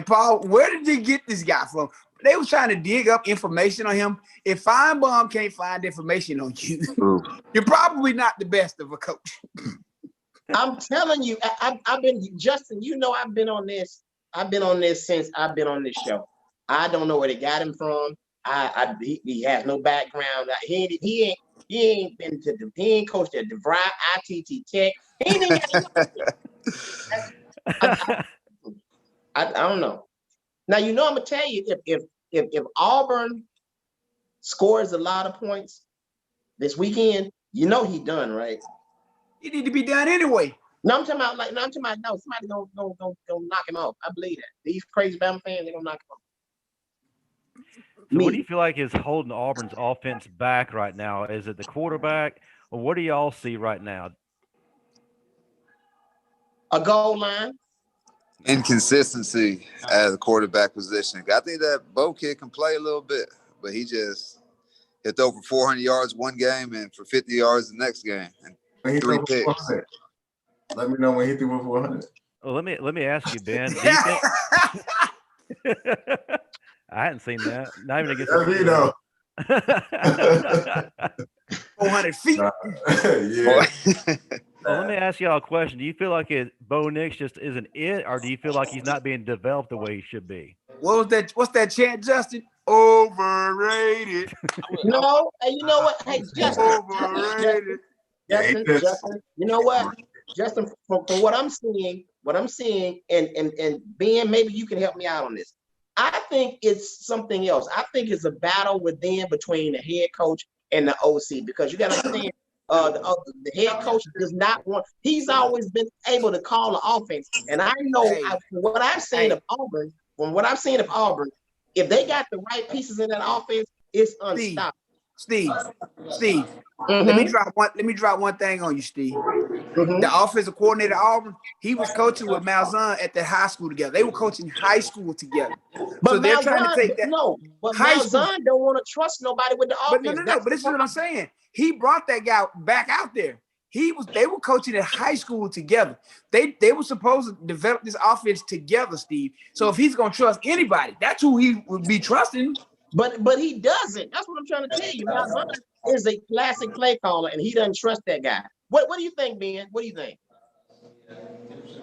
Paul, where did they get this guy from? they was trying to dig up information on him. If Feinbaum can't find information on you, you're probably not the best of a coach. I'm telling you, I've been, Justin, you know, I've been on this since I've been on this show. I don't know where they got him from. He has no background. He ain't been to he ain't coached at DeVry, ITT Tech. He ain't I don't know. Now, you know, I'm gonna tell you, if Auburn scores a lot of points this weekend, you know he done, right? He need to be done anyway. No, I'm talking about somebody gonna knock him off. I believe that. These crazy Bama fans, they're gonna knock him off. So what do you feel like is holding Auburn's offense back right now? Is it the quarterback, or what do y'all see right now? A goal line. Inconsistency at the quarterback position. I think that Bo kid can play a little bit, but he just hit over 400 yards one game and for 50 yards the next game. And When he 3 threw for picks. 400. Let me know when he threw for 400. Well, let me ask you, Ben. Do you think... I hadn't seen that. Not even against That's me though. 400 feet. Yeah. Well, let me ask y'all a question. Do you feel like Bo Nix just isn't it, or do you feel like he's not being developed the way he should be? What's that chant, Justin? Overrated. No, and you know what? Hey, Justin. Overrated. Justin, you know what? Justin, from what I'm seeing, and Ben, maybe you can help me out on this. I think it's something else. I think it's a battle within between the head coach and the OC, because you got to understand, the head coach does not want. He's always been able to call the offense, and I know from what I've seen of Auburn, if they got the right pieces in that offense, it's unstoppable. Steve. Mm-hmm. Let me drop one thing on you, Steve. Mm-hmm. The offensive coordinator at Auburn, he was coaching with Malzahn at the high school together. They were coaching high school together. But so they're Malzahn, trying to take that. No, but high Malzahn don't want to trust nobody with the offense. But no. But this is what I'm saying. He brought that guy back out there. They were coaching at high school together. They were supposed to develop this offense together, Steve. So if he's gonna trust anybody, that's who he would be trusting. But he doesn't. That's what I'm trying to tell you. Malzahn is a classic play caller, and he doesn't trust that guy. What do you think, Ben? What do you think?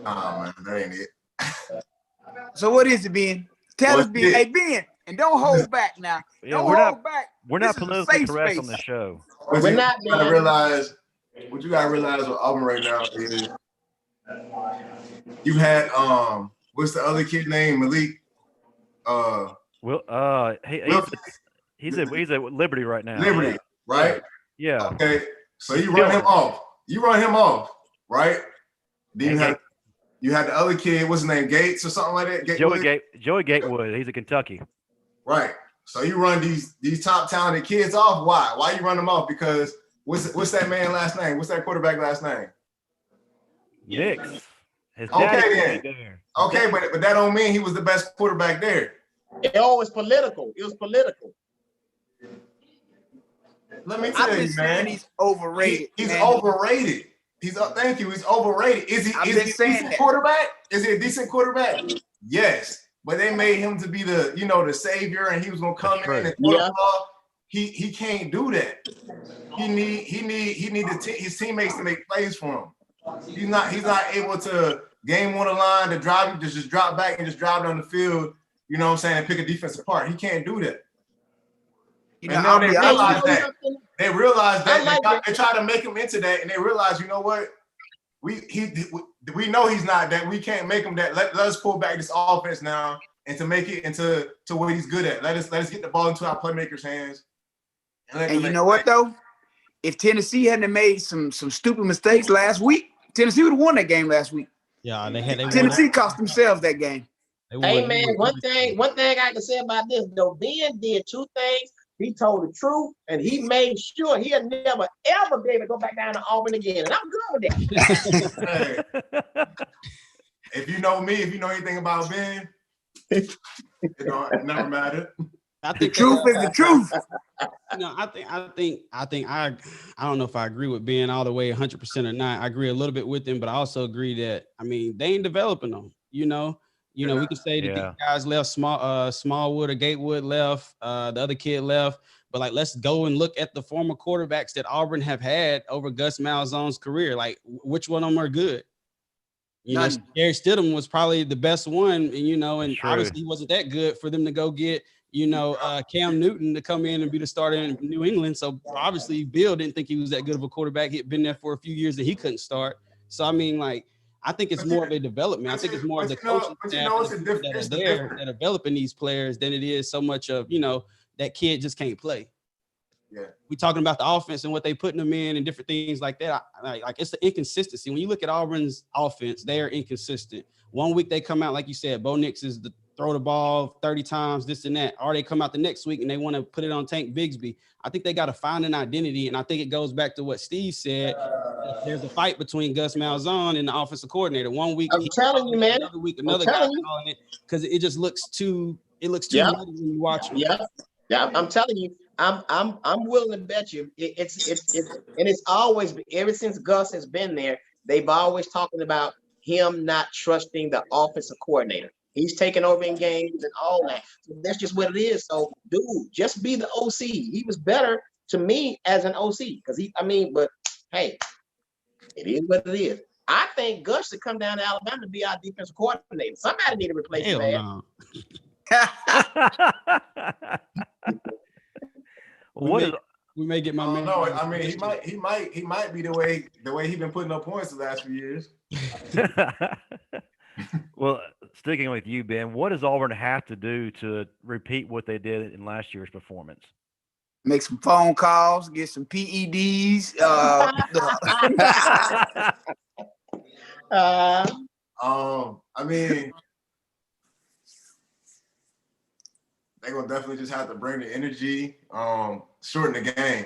Oh man, that ain't it. So what is it, Ben? Tell us, Ben. Hey, Ben, and don't hold back now. Yeah, don't hold back. We're not politically correct on the show. What you gotta realize with Auburn right now is you had what's the other kid name? Malik. He's at Liberty right now. Liberty, right? Yeah. Okay. So you run him off, right? Then you had the other kid, what's his name, Gates or something like that? Joey Gatewood. He's a Kentucky. Right. So you run these top talented kids off. Why? Why you run them off? Because what's that man last name? What's that quarterback last name? Nix. Okay then. Okay, but that don't mean he was the best quarterback there. It was political. It was political. Let me tell you, man. He's overrated. He's overrated. Thank you. He's overrated. Is he a decent quarterback? Is he a decent quarterback? Yes. But they made him to be the savior, and he was gonna come in and throw the ball. He can't do that. He need his teammates to make plays for him. He's not able to game on the line to drive, just drop back and just drive down the field. You know what I'm saying? And pick a defense apart. He can't do that. And now they realize that. They realize that. They try to make him into that, and they realize, you know what? We know he's not that. We can't make him that. Let us pull back this offense now and to make it into what he's good at. Let us get the ball into our playmakers' hands. And you know what though? If Tennessee hadn't made some stupid mistakes last week, Tennessee would have won that game last week. Yeah, Tennessee cost themselves that game. Hey man, one thing I can say about this though, Ben did two things. He told the truth, and he made sure he'll never ever be able to go back down to Auburn again. And I'm good with that. If you know me, if you know anything about Ben, it never matter. The truth is the truth. I don't know if I agree with Ben all the way 100% or not. I agree a little bit with him, but I also agree that they ain't developing them. You know, we could say that Yeah. these guys left, Smallwood or Gatewood left, the other kid left. But like, let's go and look at the former quarterbacks that Auburn have had over Gus Malzahn's career. Like, which one of them are good? You know, None. Gary Stidham was probably the best one, and you know, and True. obviously he wasn't that good for them to go get, you know, Cam Newton to come in and be the starter in New England. So obviously Bill didn't think he was that good of a quarterback. He'd been there for a few years and he couldn't start. So I mean, like, I think it's more of a development. I think it's more of the coaching staff that are there that are developing these players than it is so much of, you know, that kid just can't play. Yeah. We talking about the offense and what they putting them in and different things like that. Like it's the inconsistency. When you look at Auburn's offense, they are inconsistent. One week they come out, like you said, Bo Nix is the throw the ball 30 times, this and that. Or they come out the next week and they want to put it on Tank Bigsby. I think they got to find an identity. And I think it goes back to what Steve said. There's a fight between Gus Malzahn and the offensive coordinator. One week, I'm telling you, man. Another week, another guy calling it because it just looks too. It looks too muddy when you watch it. Yeah. I'm telling you. I'm willing to bet you it's always ever since Gus has been there, they've always talking about him not trusting the offensive coordinator. He's taking over in games and all that. So that's just what it is. So, dude, just be the OC. He was better to me as an OC because but hey, it is what it is. I think Gus should come down to Alabama to be our defensive coordinator. Somebody need to replace him. No. We may get my man. No, I mean he might be the way he been putting up points the last few years. Well, sticking with you, Ben, what does Auburn have to do to repeat what they did in last year's performance? Make some phone calls, get some PEDs. I mean, they're gonna definitely just have to bring the energy, shorten the game.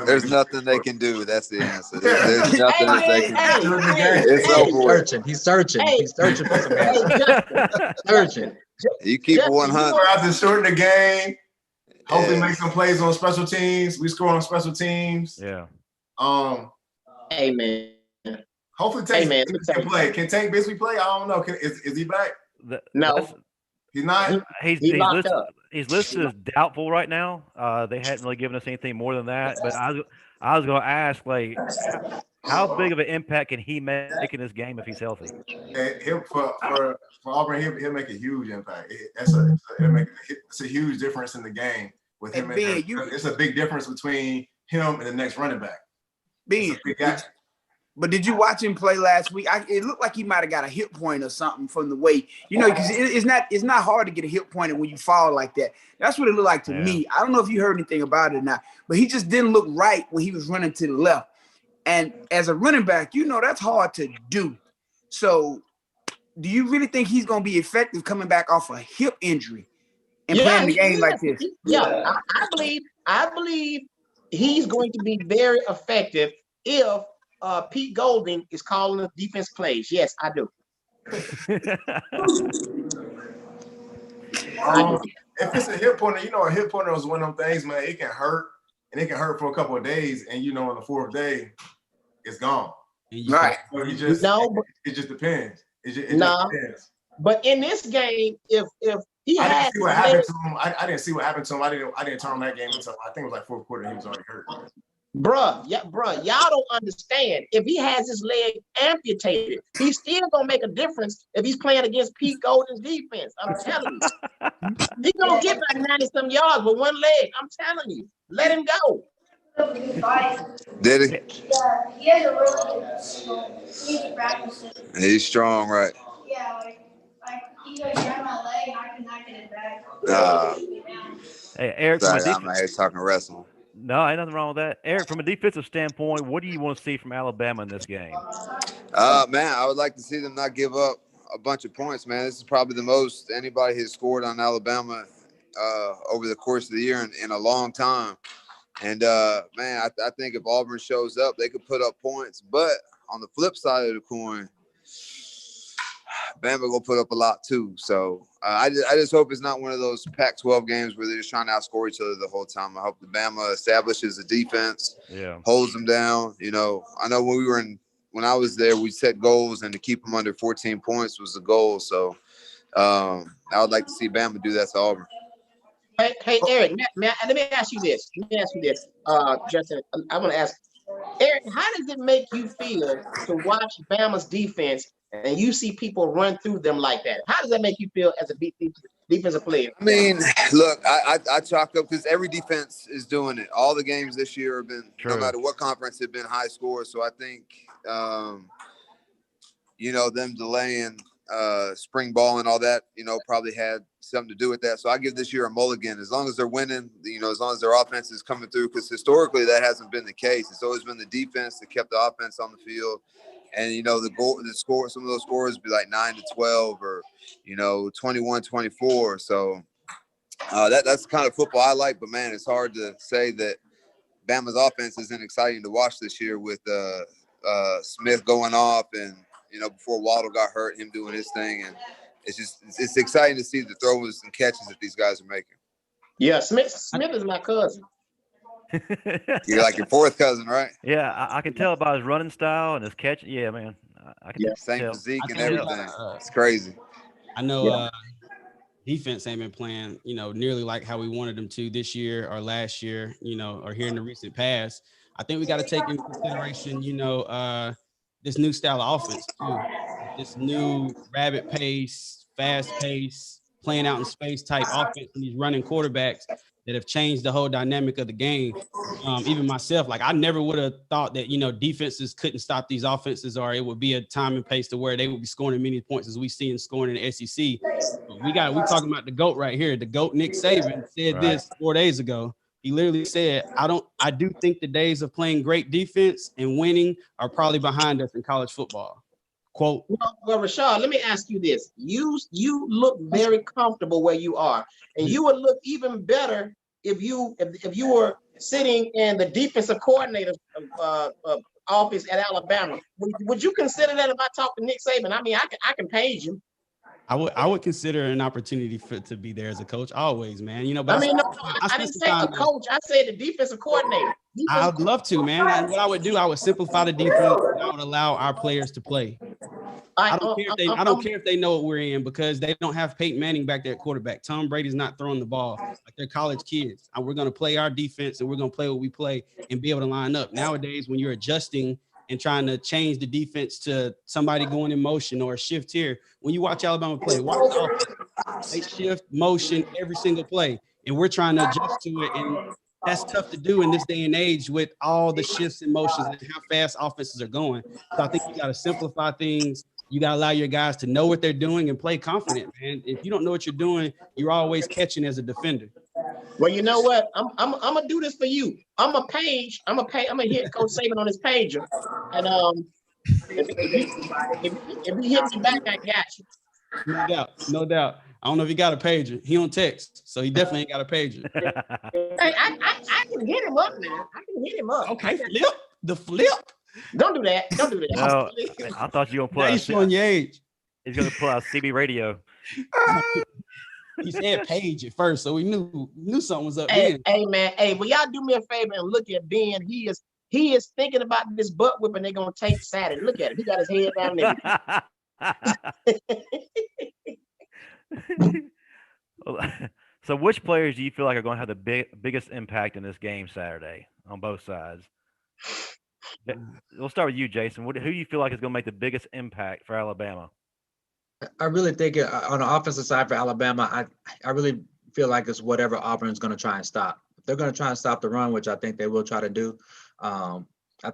There's nothing they can do. That's the answer. There's nothing that they can do. It's over with. He's searching for some answers. Searching. You keep it 100. We're have to shorten the game. Hopefully, make some plays on special teams. We score on special teams. Yeah. Hey man. Hopefully, Tate can play. Can Tate basically play? I don't know. Is he back? No. He's not. He's listed as doubtful right now. They hadn't really given us anything more than that. But I was going to ask, like, how big of an impact can he make in this game if he's healthy? For Auburn, he'll make a huge impact. It's a huge difference in the game with him. It's a big difference between him and the next running back. But did you watch him play last week? It looked like he might have got a hip point or something from the way, because it's not hard to get a hip point when you fall like that. That's what it looked like to me. I don't know if you heard anything about it or not, but he just didn't look right when he was running to the left. And as a running back, that's hard to do. So do you really think he's going to be effective coming back off a hip injury and playing the game like this? Yeah, I believe he's going to be very effective if Pete Golding is calling the defense plays. Yes, I do. If it's a hip pointer, a hip pointer is one of them things, man. It can hurt, and it can hurt for a couple of days, and on the fourth day, it's gone. Right. So it just depends. It just depends. But in this game, if he I had didn't see what happened to him. I didn't see what happened to him. I didn't turn on that game until I think it was like fourth quarter. He was already hurt. Bruh, y'all don't understand. If he has his leg amputated, he's still gonna make a difference if he's playing against Pete Golding's defense. I'm telling you. He's gonna get like 90-some yards with one leg. I'm telling you. Let him go. Did he? Yeah, he has a really he's practicing. He's strong, right? Yeah, like he goes grab my leg and I cannot get it back. Hey, Eryk, I'm not here talking wrestling. No, ain't nothing wrong with that. Eryk, from a defensive standpoint, what do you want to see from Alabama in this game? Man, I would like to see them not give up a bunch of points, man. This is probably the most anybody has scored on Alabama over the course of the year in a long time. And, man, I think if Auburn shows up, they could put up points. But on the flip side of the coin, Bama going to put up a lot too. So I just hope it's not one of those Pac-12 games where they're just trying to outscore each other the whole time. I hope the Bama establishes the defense, holds them down. I know when I was there, we set goals, and to keep them under 14 points was the goal. So I would like to see Bama do that to Auburn. Hey, Eryk, let me ask you this. Justin, I want to ask Eryk, how does it make you feel to watch Bama's defense and you see people run through them like that? How does that make you feel as a defensive player? I mean, look, I chalk up because every defense is doing it. All the games this year have been, no matter what conference, have been high scores. So I think, them delaying spring ball and all that, probably had something to do with that. So I give this year a mulligan. As long as they're winning, as long as their offense is coming through, because historically that hasn't been the case. It's always been the defense that kept the offense on the field. And, the score, some of those scores be like 9-12 or, 21-24. So that's the kind of football I like. But, man, it's hard to say that Bama's offense isn't exciting to watch this year with Smith going off and, before Waddle got hurt, him doing his thing. And it's exciting to see the throws and catches that these guys are making. Yeah, Smith is my cousin. You're like your fourth cousin, right? Yeah, I can tell by his running style and his catch. Yeah, man. I can Same tell. physique and everything. It's crazy. I know defense ain't been playing, nearly like how we wanted them to this year or last year, or here in the recent past. I think we got to take into consideration, this new style of offense too. This new rapid pace, fast pace, playing out in space type offense and these running quarterbacks that have changed the whole dynamic of the game. Even myself, like I never would have thought that, defenses couldn't stop these offenses, or it would be a time and pace to where they would be scoring as many points as we see in scoring in the SEC. But we talking about the GOAT right here. The GOAT, Nick Saban, said this 4 days ago. He literally said, I do think the days of playing great defense and winning are probably behind us in college football. Quote. Well, Rashad, let me ask you this. You look very comfortable where you are, and you would look even better if you were sitting in the defensive coordinator's office at Alabama. Would you consider that if I talk to Nick Saban? I mean, I can page you. I would consider an opportunity to be there as a coach always, man. But I didn't say a coach. I said the defensive coordinator. I'd love to, man. And what I would do, I would simplify the defense. And I would allow our players to play. I don't care if they know what we're in, because they don't have Peyton Manning back there at quarterback. Tom Brady's not throwing the ball like they're college kids. We're going to play our defense and we're going to play what we play and be able to line up. Nowadays, when you're adjusting and trying to change the defense to somebody going in motion or a shift here, when you watch Alabama play, watch the offense. They shift motion every single play, and we're trying to adjust to it. And that's tough to do in this day and age with all the shifts and motions and how fast offenses are going. So I think you got to simplify things. You got to allow your guys to know what they're doing and play confident, man. If you don't know what you're doing, you're always catching as a defender. Well, you know what? I'm gonna do this for you. I'm gonna hit Coach Saban on his pager, and if he hits me back, I got you. No doubt. I don't know if he got a pager. He on text, so he definitely ain't got a pager. Hey, I can hit him up, man. I can hit him up. Okay, flip. Don't do that. No, I thought you were going to pull out your age. He's going to pull out CB radio. He said page at first, so we knew something was up. Hey, man. Hey, will y'all do me a favor and look at Ben? He is thinking about this butt whipping they're gonna take Saturday. Look at him. He got his head down there. So which players do you feel like are going to have the biggest impact in this game Saturday on both sides? We'll start with you, Jason. Who do you feel like is going to make the biggest impact for Alabama? I really think on the offensive side for Alabama, I really feel like it's whatever Auburn is going to try and stop. If they're going to try and stop the run, which I think they will try to do, I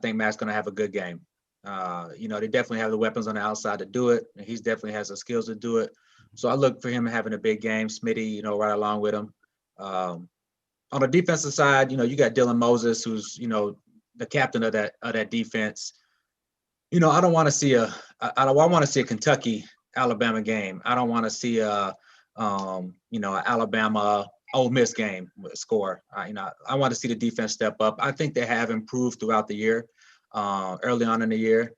think Matt's going to have a good game. They definitely have the weapons on the outside to do it, and he definitely has the skills to do it. So I look for him having a big game. Smitty, right along with him. On the defensive side, you got Dylan Moses, who's the captain of that defense. I don't want to see I want to see a Kentucky Alabama game. I don't want to see a Alabama Ole Miss game score. I want to see the defense step up. I think they have improved throughout the year. Early on in the year,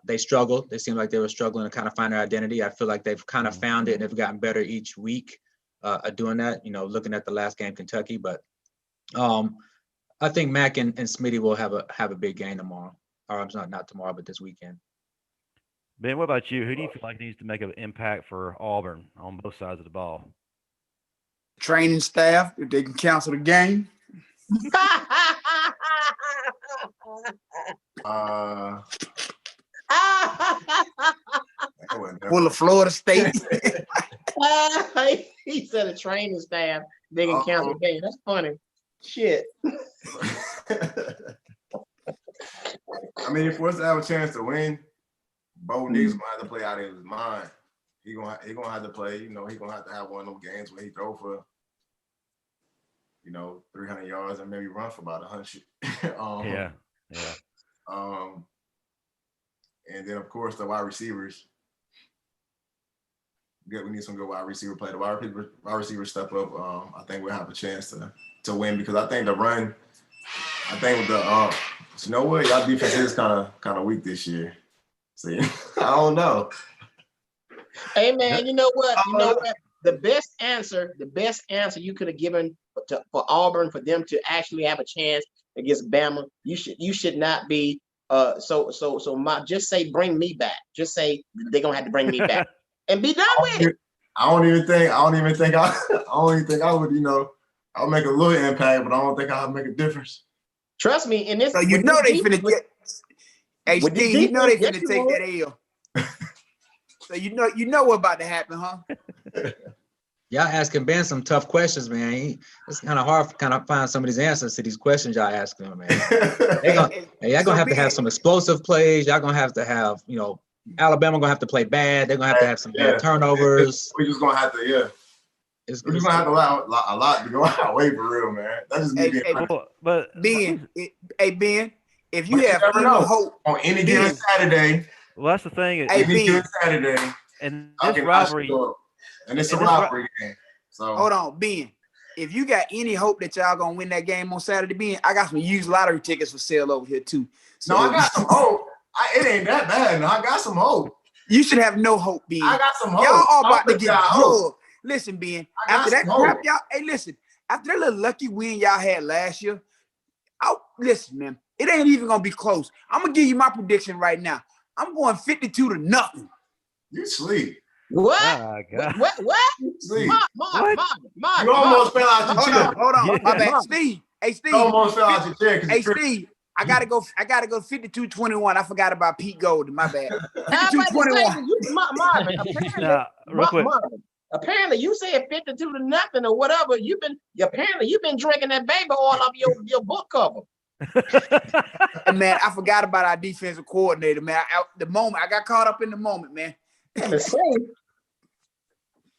they struggled. They seemed like they were struggling to kind of find their identity. I feel like they've kind of found it and they've gotten better each week at doing that. Looking at the last game, Kentucky, but I think Mac and Smitty will have a big game tomorrow. Or I'm not tomorrow, but this weekend. Ben, what about you? Who do you feel like needs to make an impact for Auburn on both sides of the ball? Training staff, if they can cancel the game. That wasn't that Full of Florida State. He said a training staff, they can cancel the game. That's funny. Shit. I mean, for us to have a chance to win, Bo niggas gonna have to play out of his mind. He gonna have to play. You know, he gonna have to have one of those games where he throw for, 300 yards and maybe run for about 100. Yeah. And then of course the wide receivers. We need some good wide receiver play. The wide receivers step up. I think we'll have a chance to win because I think the run. I think with the you know what, y'all defense is kind of weak this year. See, I don't know. Hey man, you know what? The best answer you could have given for Auburn for them to actually have a chance against Bama, you should not be just say bring me back. Just say they're gonna have to bring me back and be done with it. I don't even think I would, I'll make a little impact, but I don't think I'll make a difference. Trust me, in this So they finna get. Hey, Steve, they finna take that L. So you know what about to happen, huh? Y'all asking Ben some tough questions, man. It's kind of hard to find some of these answers to these questions y'all asking him, man. Y'all gonna have to have some explosive plays. Y'all gonna have to have, Alabama gonna have to play bad. They're gonna have to have some bad turnovers. We're just gonna have to, We're just gonna have to allow a lot to go our way for real, man. That's just me being honest. But Ben, if you have any hope on any given Saturday. Well, that's the thing. Any given Saturday, and this rivalry. And it's a rivalry game. So hold on, Ben. If you got any hope that y'all gonna win that game on Saturday, Ben, I got some used lottery tickets for sale over here too. So I got some hope. It ain't that bad. No, I got some hope. You should have no hope, Ben. I got some hope. Y'all all about to get drugged. Listen, Ben. After that crap, y'all. Hey, listen. After that little lucky win y'all had last year, listen, man. It ain't even gonna be close. I'm gonna give you my prediction right now. I'm going 52-0. You sleep. What? Oh, What? Sleep. Mom. You almost fell out your chair. Hold on. My bad. Steve. Hey, Steve. You almost fell out your chair. Hey, Steve. I gotta go 52-21. I forgot about Pete Golden. My bad. 52-21. Real quick. Apparently, you said 52-0 or whatever. You've been drinking that baby oil off your book cover. Man, I forgot about our defensive coordinator, man. I got caught up in the moment, man.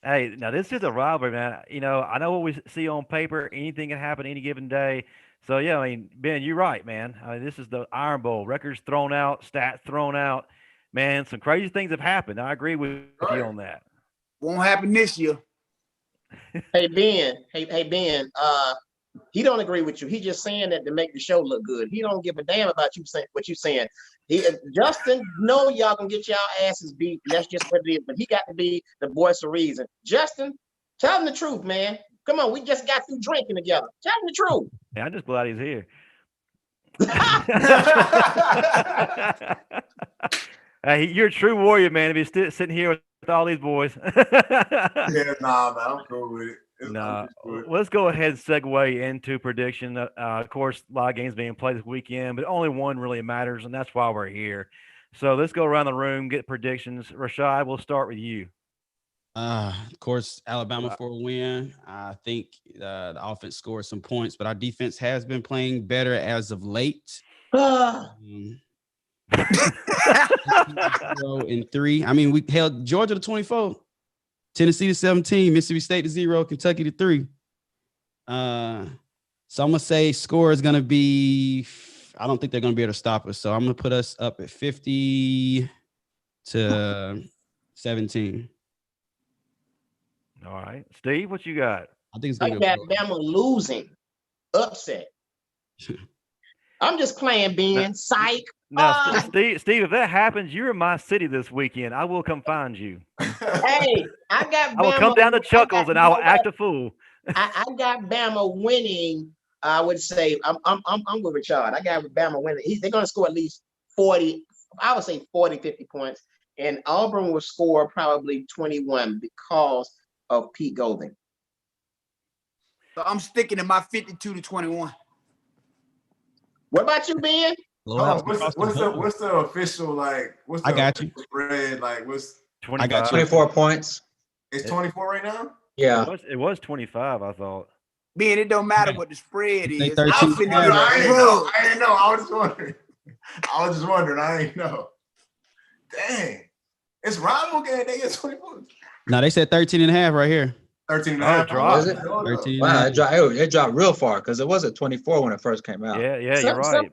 Hey, now this is a rivalry, man. I know what we see on paper. Anything can happen any given day. So yeah, I mean, Ben, you're right, man. This is the Iron Bowl. Records thrown out, stats thrown out. Man, some crazy things have happened. I agree with you on that. Won't happen this year. Hey Ben. He don't agree with you. He just saying that to make the show look good. He don't give a damn about you saying what you saying. Justin, know y'all gonna get y'all asses beat. That's just what it is. But he got to be the voice of reason. Justin, tell him the truth, man. Come on, we just got through drinking together. Tell him the truth. Yeah, I'm just glad he's here. Hey, you're a true warrior, man. If you're still sitting here with all these boys. Yeah, nah, man, I'm cool with it. Let's go ahead and segue into prediction. Of course, a lot of games being played this weekend, but only one really matters, and that's why we're here. So let's go around the room, get predictions. Rashad, we'll start with you. Of course, Alabama for a win. I think the offense scored some points, but our defense has been playing better as of late. 0-3. I mean, we held Georgia to 24. Tennessee to 17, Mississippi State to 0, Kentucky to 3. So I'm going to say score is going to be, I don't think they're going to be able to stop us. So I'm going to put us up at 50-17. All right. Steve, what you got? I think it's I going to got Bama losing. Upset. I'm just playing, Ben. Psych. Now, Steve, if that happens, you're in my city this weekend. I will come find you. Hey, I got Bama. I will come down to Chuckles and I will act a fool. I got Bama winning. I would say I'm with Richard. I got Bama winning. They're going to score at least 40. I would say 40, 50 points. and Auburn will score probably 21 because of Pete Golding. So I'm sticking to my 52-21. What about you, Ben? Hold on, what's the official what's the I got you. spread what's 25. I got you. 24 points. it's 24 right now? Yeah. It was 25, I thought. Man, it don't matter Okay. what the spread They is. 13. I'm finna get I a didn't know. rug. I didn't know. I was just wondering. I didn't know. Dang. It's rival game. They get 24. No, they said 13 and a half right here. 13 and a Oh, half. drop. Is it? 13 and a Wow, half. it dropped real far because it was at 24 when it first came out. Yeah, you're right.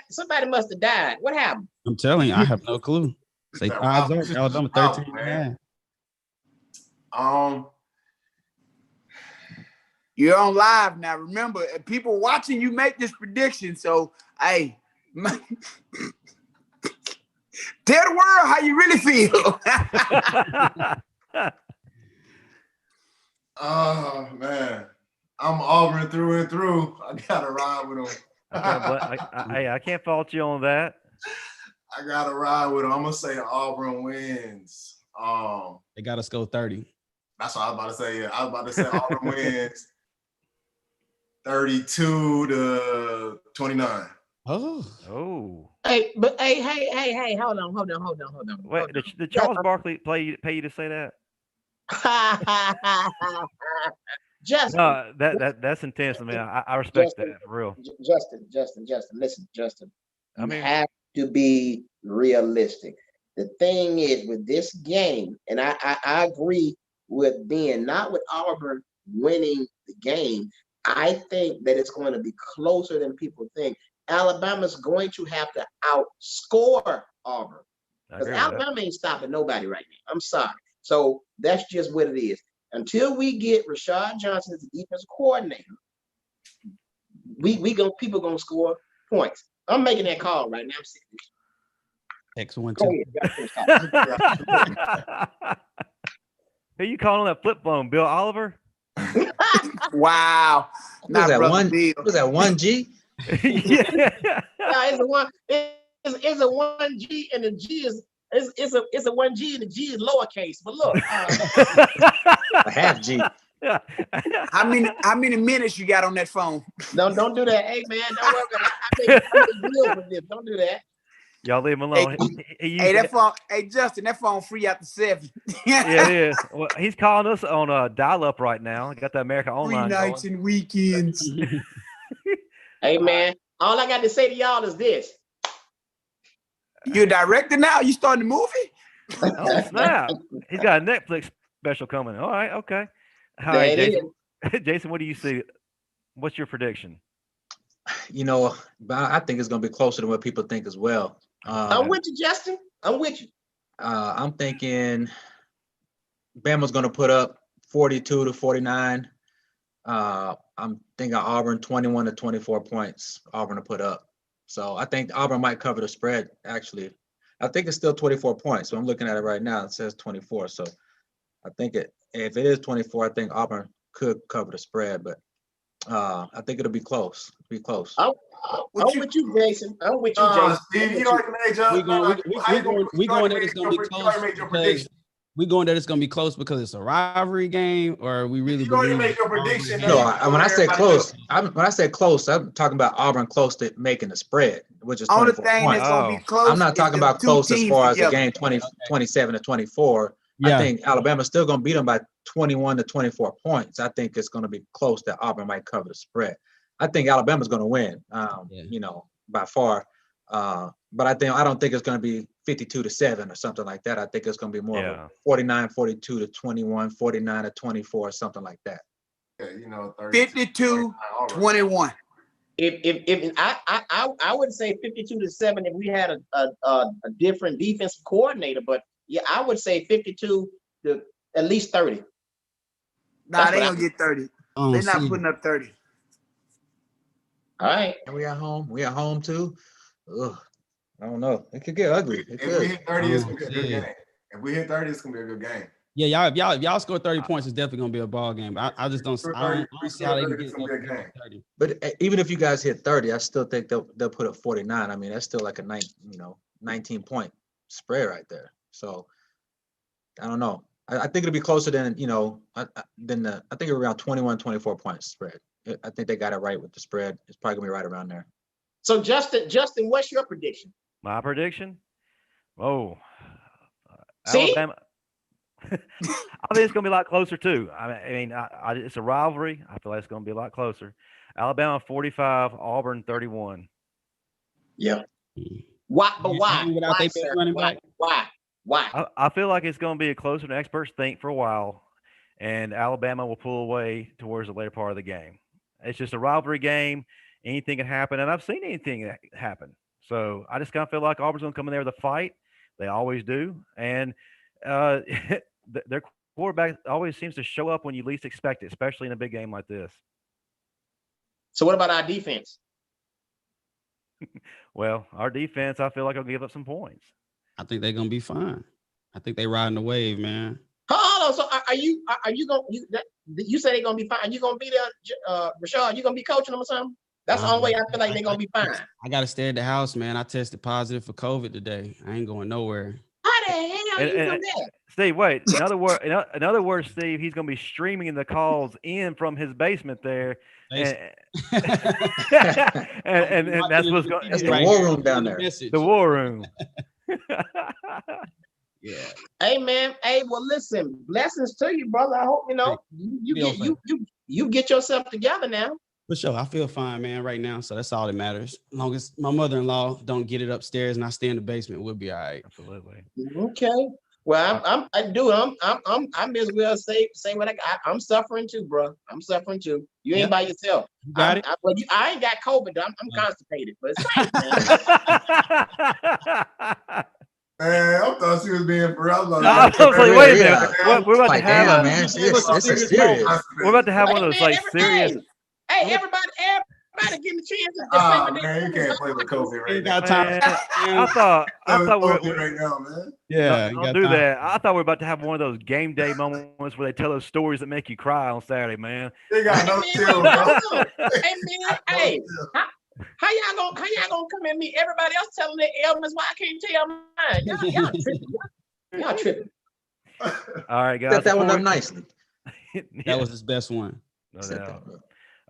Somebody must have died. What happened? I'm telling you, I have no clue. Say That odds rival- are Alabama 13 and a half. You're on live now. Remember, people watching you make this prediction. So, hey, tell the world how you really feel. Oh man, I'm Auburn through and through. I gotta ride with them. I can't fault you on that. I gotta ride with them. I'm gonna say Auburn wins. They got us go 30. That's what I was about to say. Yeah, I was about to say Auburn wins 32-29. Oh. Hey, hold on. Wait, did Charles Barkley pay you to say that? Justin, No, that's intense, man. I respect that for real. Justin, listen, Justin. I You mean- have to be realistic. The thing is with this game, and I agree with Ben, not with Auburn winning the game. I think that it's going to be closer than people think. Alabama's going to have to outscore Auburn because Alabama ain't stopping nobody right now. I'm sorry. So that's just what it is. Until we get Rashad Johnson as the defensive coordinator, people gonna score points. I'm making that call right now. I'm X1 Go 2. ahead. Who you calling that flip phone? Bill Oliver? Wow. Was that Brother one? Bill. Was that 1G? Yeah. No, it's a one. It's a 1G and the G is it's a 1G and the G is lowercase. But look, A half G. Yeah. How many minutes you got on that phone? don't do that. Hey man, don't worry about it. I make deals with this. Don't do that. Y'all leave him alone. He used Hey, that that- phone. Hey, Justin, that phone free after 7. Yeah, it is. Well, he's calling us on dial-up right now. Got the America Free Online nights going. and weekends. Hey man, all I got to say to y'all is this. You're a director now? You starting the movie? Oh, snap. He's got a Netflix special coming. All right, okay. All There right, it Jason. Jason, what do you see? What's your prediction? But I think it's going to be closer than what people think as well. I'm with you, Justin. I'm with you. I'm thinking Bama's going to put up 42-49. I'm thinking Auburn 21-24 points. Auburn to put up. So I think Auburn might cover the spread. Actually, I think it's still 24 points. So I'm looking at it right now. It says 24. So I think if it is 24, I think Auburn could cover the spread. But I think it'll be close. I'm with you, Jason. I'm with you, Jason. Steve, you already made your. We going that it's gonna be close. We going that it's gonna be close because it's a rivalry game, or we really You already believe make your prediction. No, when I say close, I'm talking about Auburn close to making the spread, which is Only 24 thing points. that's gonna be close. I'm not is talking them about two close as teams far as the together. game 27-24. Yeah. I think Alabama's still going to beat them by 21-24 points. I think it's going to be close that Auburn might cover the spread. I think Alabama's going to win, by far. But I don't think it's going to be 52-7 or something like that. I think it's going to be more of a 49-42-21, 49-24, something like that. Yeah, 52-21. If I would say 52-7 if we had a different defensive coordinator, but yeah, I would say 52 to at least 30. Nah, they gonna get 30. They're not see. putting up 30. All right. And we at home. We at home too. Ugh, I don't know. It could get ugly. It If we could. hit 30, it's gonna be a good game. If we hit 30, it's gonna be a good game. Yeah, if y'all score 30 points, it's definitely gonna be a ball game. I just don't I don't see how they can get It's gonna be a game. 30. But even if you guys hit 30, I still think they'll put up 49. I mean, that's still like a 19 point spread right there. So I don't know. I think it'll be closer than, I think it'll be around 21, 24 points spread. I think they got it right with the spread. It's probably gonna be right around there. So Justin, what's your prediction? My prediction? Oh, See? Alabama. I think it's going to be a lot closer too. It's a rivalry. I feel like it's going to be a lot closer. Alabama 45, Auburn 31. Yeah. Why? But why? Even without Why, they best sir? running Why? back? Why? I feel like it's going to be closer than experts think for a while, and Alabama will pull away towards the later part of the game. It's just a rivalry game. Anything can happen, and I've seen anything happen. So I just kind of feel like Auburn's going to come in there with a fight. They always do, and their quarterback always seems to show up when you least expect it, especially in a big game like this. So what about our defense? Well, our defense, I feel like will give up some points. I think they're gonna be fine. I think they riding the wave, man. Hold on. So are you gonna you say they're gonna be fine? Are you gonna be there, Rashad? You gonna be coaching them or something? That's the only way I feel like they're gonna be fine. I gotta stay at the house, man. I tested positive for COVID today. I ain't going nowhere. How the hell you come there? Steve, wait. In other words, Steve, he's going to be streaming the calls in from his basement there, and that's what's going. That's the war room down there. The war room. Yeah. Hey man, well listen, blessings to you, brother. I hope you get yourself together now. For sure. I feel fine, man, right now. So that's all that matters. As long as my mother-in-law don't get it upstairs and I stay in the basement, we'll be all right. Absolutely. Okay. Well, I may as well say what I'm suffering too, bro. I'm suffering too. You ain't by yourself. You got it? I ain't got COVID. I'm constipated, but it's fine, man. Man, I thought she was being for real. I was like, wait a minute. We're about to have this is serious. We're about to have one of those like serious. Hey, everybody give me a chance to say Oh, what man, you can't play with COVID right Ain't now. got time. Man, I thought COVID right now, man. Yeah. don't do that. I thought we were about to have one of those game day moments where they tell those stories that make you cry on Saturday, man. They got no Hey, chill, man, bro. hey man, hey, how y'all gonna come at me? Everybody else telling their ailments, why I can't tell mine? Y'all tripping. Y'all tripping. All right, guys. Set that one up nicely. That was his best one. No Set doubt. that up.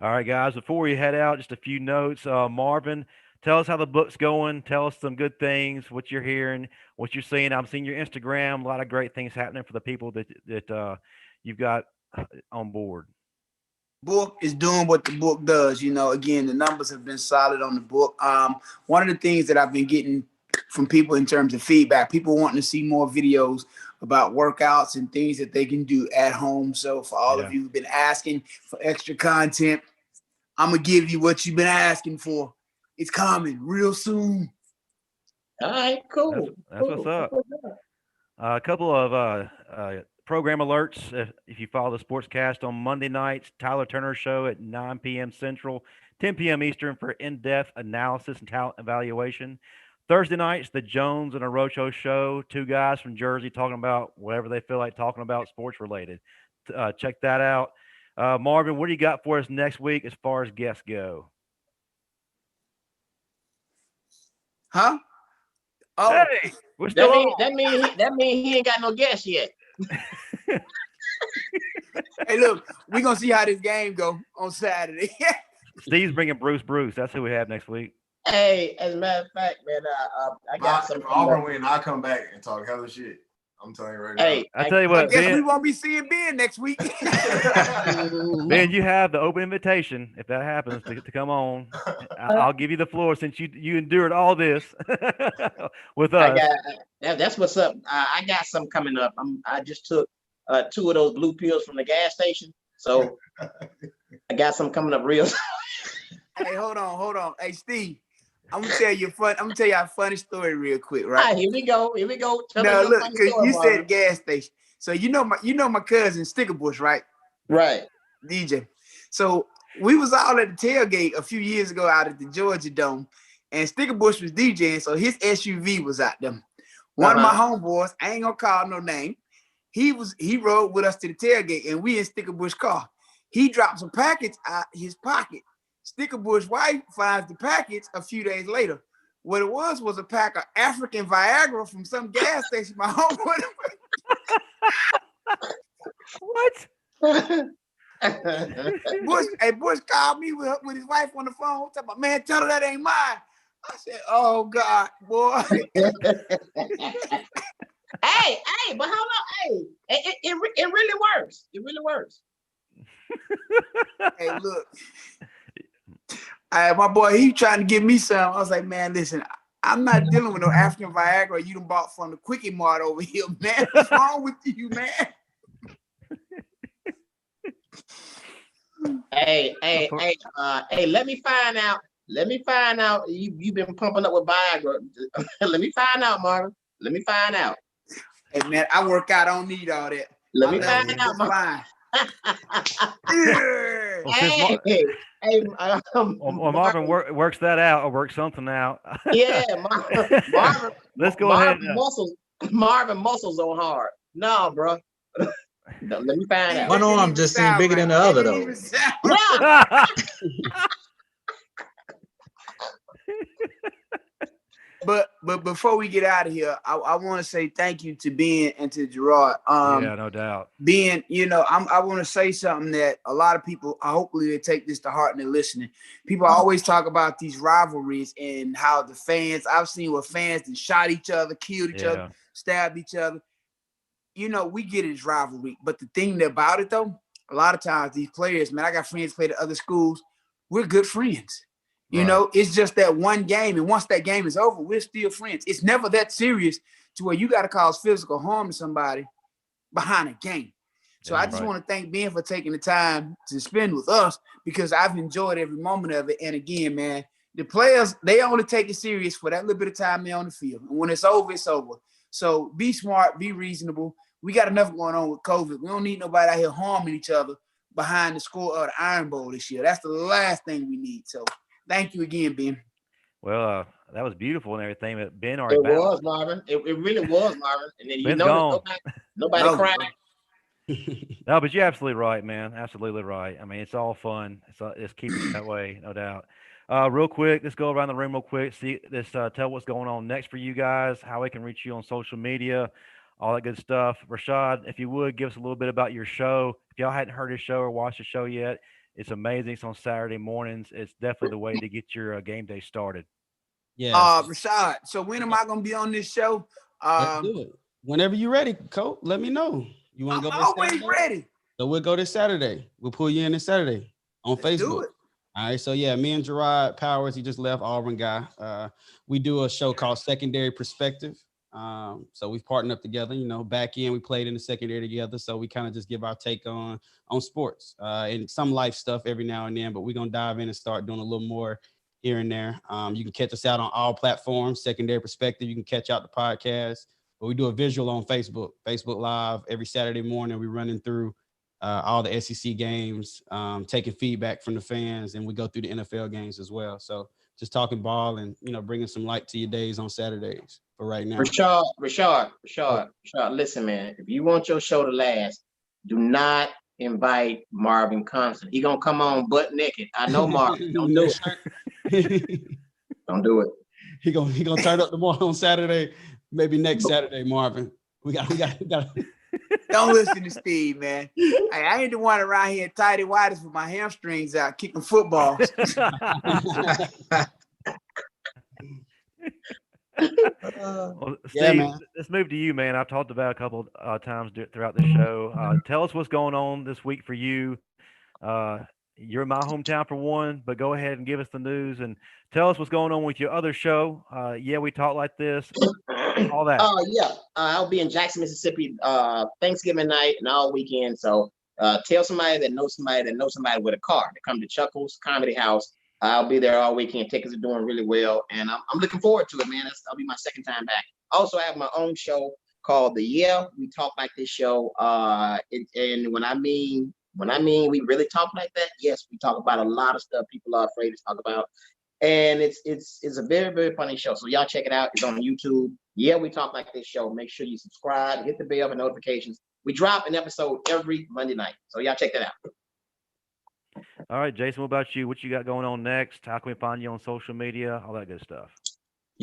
All right, guys, before we head out, just a few notes. Marvin, tell us how the book's going. Tell us some good things, what you're hearing, what you're seeing. I'm seeing your Instagram, a lot of great things happening for the people that you've got on board. Book is doing what the book does. Again, the numbers have been solid on the book. One of the things that I've been getting from people in terms of feedback, people wanting to see more videos about workouts and things that they can do at home. So for all of you who've been asking for extra content, I'm going to give you what you've been asking for. It's coming real soon. All right, cool. That's what's up. A couple of program alerts. If you follow the Sportscast on Monday nights, Tyler Turner Show at 9 p.m. Central, 10 p.m. Eastern for in-depth analysis and talent evaluation. Thursday nights, the Jones and Arocho Show, two guys from Jersey talking about whatever they feel like talking about sports related. Check that out. Marvin, what do you got for us next week as far as guests go? Huh? Oh, Hey, we're still on. That mean he ain't got no guess yet. hey, look, we're going to see how this game go on Saturday. Steve's bringing Bruce. That's who we have next week. Hey, as a matter of fact, man, I got some. Auburn win, I come back and talk hella shit. I'm telling you right now. Hey, I tell you what, I guess Ben, we won't be seeing Ben next week. Ben, you have the open invitation if that happens to come on. I'll give you the floor since you endured all this with us. That's what's up. I got some coming up. I just took 2 of those blue pills from the gas station, so I got some coming up real. Hey, hold on. Hey, Steve, I'm gonna tell you a funny story real quick, right? All right, here we go. Tell Now me look, funny because story, you Marvin. said gas station, so you know my cousin Stickerbush, right? Right. DJ. So we was all at the tailgate a few years ago out at the Georgia Dome, and Stickerbush was DJing, so his SUV was out there. One of my homeboys, I ain't gonna call no name, he rode with us to the tailgate, and we in Stickerbush car. He dropped some packets out his pocket. Stickerbush wife finds the package a few days later. What it was a pack of African Viagra from some gas station. My homeboy. What? Bush called me with his wife on the phone. Talking about, man, tell her that ain't mine. I said, oh God, boy. Hey, but hold on, hey, it really works. It really works. Hey, look. My boy, he trying to give me some. I was like, man, listen, I'm not dealing with no African Viagra you done bought from the Quickie Mart over here, man. What's wrong with you, man? Hey, let me find out. You've been pumping up with Viagra. Let me find out, Marvin. Let me find out. Hey, man, I work out. I don't need all that. Let me find out, Marvin. Marvin works that out or works something out. Yeah, Marvin. Let's go ahead. Marvin muscles on hard. No, bro. No, let me find out. One arm just seemed bigger than the other, though. Yeah. But before we get out of here, I want to say thank you to Ben and to Gerard. Yeah, no doubt. Ben, I want to say something that a lot of people, hopefully they take this to heart and they're listening. People always talk about these rivalries and how the fans, I've seen where fans that shot each other, killed each other, stabbed each other. We get it as rivalry. But the thing about it, though, a lot of times these players, man, I got friends play at other schools. We're good friends. It's just that one game. And once that game is over, we're still friends. It's never that serious to where you got to cause physical harm to somebody behind a game. So I just want to thank Ben for taking the time to spend with us because I've enjoyed every moment of it. And again, man, the players, they only take it serious for that little bit of time they're on the field. And when it's over, it's over. So be smart, be reasonable. We got enough going on with COVID. We don't need nobody out here harming each other behind the score of the Iron Bowl this year. That's the last thing we need. So thank you again, Ben. Well, that was beautiful and everything. But Ben already was, Marvin. It really was, Marvin. And then Ben's gone. Nobody cried. No, but you're absolutely right, man. Absolutely right. I mean, it's all fun. It's keep it that way, no doubt. Real quick, let's go around the room real quick. Tell what's going on next for you guys, how we can reach you on social media, all that good stuff. Rashad, if you would, give us a little bit about your show. If y'all hadn't heard his show or watched the show yet, it's amazing. It's on Saturday mornings. It's definitely the way to get your game day started. Yeah. Rashad, so when am I going to be on this show? Let's do it. Whenever you're ready, Coach, let me know. You want to go? I'm always ready. So we'll go this Saturday. We'll pull you in this Saturday on Facebook. Do it. All right. So yeah, me and Gerard Powers, he just left, Auburn guy. We do a show called Secondary Perspective. So we've partnered up together, back in, we played in the secondary together. So we kind of just give our take on sports and some life stuff every now and then, but we're going to dive in and start doing a little more here and there. You can catch us out on all platforms, Secondary Perspective. You can catch out the podcast, but we do a visual on Facebook Live every Saturday morning. We're running through all the SEC games, taking feedback from the fans, and we go through the NFL games as well. So just talking ball and, bringing some light to your days on Saturdays for right now. Rashad, listen, man, if you want your show to last, do not invite Marvin Constant. He gonna come on butt naked. I know Marvin. Don't do it. Don't do it. He gonna turn up tomorrow on Saturday, maybe next Saturday, Marvin. We got. Don't listen to Steve, man. Hey, I ain't the one around here tighty whities with my hamstrings out kicking footballs. Well, Steve, man. Let's move to you, man. I've talked about a couple times throughout the show. Tell us what's going on this week for you. You're in my hometown for one, but go ahead and give us the news and tell us what's going on with your other show. Yeah, we talk like this. All that. I'll be in Jackson, Mississippi, Thanksgiving night and all weekend. So tell somebody that knows somebody with a car to come to Chuckles Comedy House. I'll be there all weekend. Tickets are doing really well, and I'm looking forward to it, man. That'll be my second time back. Also, I have my own show called the Yeah We Talk Like This show. And when I mean we really talk like that, yes, we talk about a lot of stuff people are afraid to talk about, and it's a very, very funny show. So y'all check it out. It's on YouTube. Yeah, We Talk Like This show. Make sure you subscribe, hit the bell for notifications. We drop an episode every Monday night, so y'all check that out. All right, Jason, what about you? What you got going on next? How can we find you on social media? All that good stuff.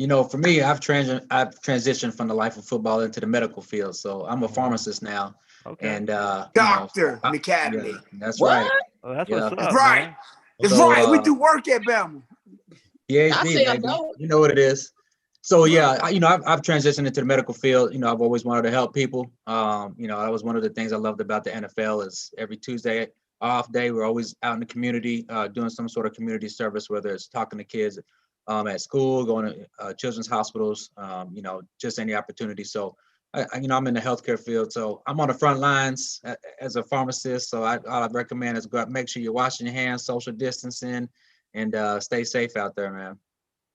You know, for me, I've transitioned from the life of football into the medical field. So I'm a pharmacist now. Okay. And Dr. McAddley. yeah, that's What? right. Well, that's Yeah. what's That's up, right. man. That's So, right. We do work at Bama. I PhD, say I baby. don't. You know what it is. So yeah, I've transitioned into the medical field. You know, I've always wanted to help people. You know, that was one of the things I loved about the NFL is every Tuesday off day, we're always out in the community, doing some sort of community service, whether it's talking to kids at school, going to children's hospitals, you know, just any opportunity. So I'm in the healthcare field, so I'm on the front lines as a pharmacist. So all I'd recommend is go out, make sure you're washing your hands, social distancing, and stay safe out there, man.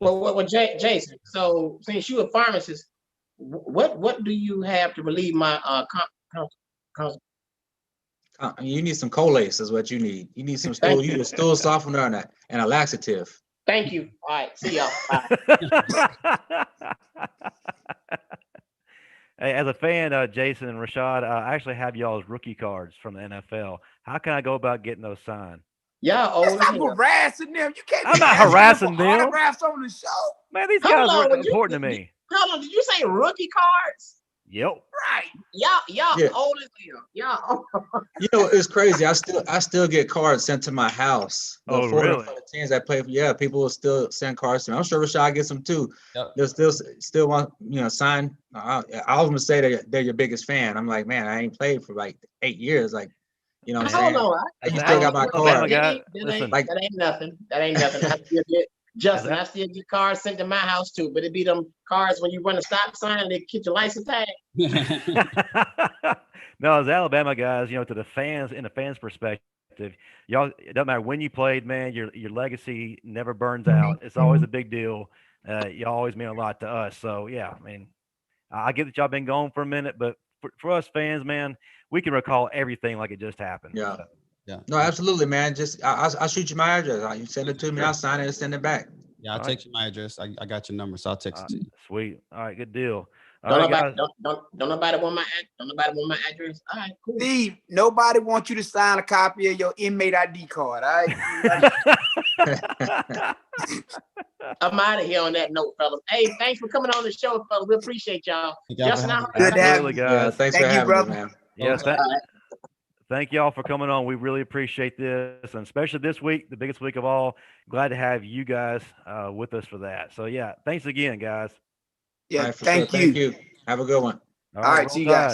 Well, Jason. So since you're a pharmacist, what do you have to relieve my You need some Colace is what you need. You need some stool. You need a stool softener and a laxative. Thank you. All right. See y'all. Bye. Hey, as a fan, Jason and Rashad, I actually have y'all's rookie cards from the NFL. How can I go about getting those signed? Y'all old as Stop hell. harassing them. You can't I'm be not asking harassing for them. autographs on the show. Man, these Hold guys on, are would you- important to me. Hold on. Did you say rookie cards? Yep. Right. Y'all Yeah. old as hell. Y'all. You know, it's crazy. I still get cards sent to my house. Oh, For really? the teams I play for, yeah, people will still send cards to me. I'm sure Rashad gets them too. Yep. They'll still want, sign. I always say they're your biggest fan. I'm like, man, I ain't played for like 8 years. Like, you know what I'm Hold saying? on. You still got my Alabama card. guy. That Listen, ain't nothing. That ain't nothing. I still get Justin. I still get cards sent to my house too, but it be them cards when you run a stop sign and they get your license tag. no, as Alabama guys, to the fans, in the fans' perspective, y'all, it doesn't matter when you played, man. Your legacy never burns out. It's always a big deal. You always mean a lot to us. So yeah, I mean, I get that y'all been gone for a minute, but for us fans, man, we can recall everything like it just happened. Yeah. So, Yeah. No, absolutely, man. Just I'll shoot you my address. You send it to me, I'll sign it and send it back. Yeah, I'll text you my address. I got your number, so I'll text it to you. sweet. All right, good deal. All Don't right, nobody guys. don't nobody want my address. All right, cool. Steve, nobody wants you to sign a copy of your inmate ID card. All right. I'm out of here on that note, fellas. Hey, thanks for coming on the show, fellas. We appreciate y'all. Thank y'all for Justin, having me. Good to have Absolutely, you. Yeah, guys. thanks Thank for you, having brother. me, man. Yeah, thank y'all for coming on. We really appreciate this, and especially this week, the biggest week of all. Glad to have you guys with us for that. So yeah, thanks again, guys. Yeah, All right, for thank sure. you. Thank you. Have a good one. All right, roll see you guys. Tide.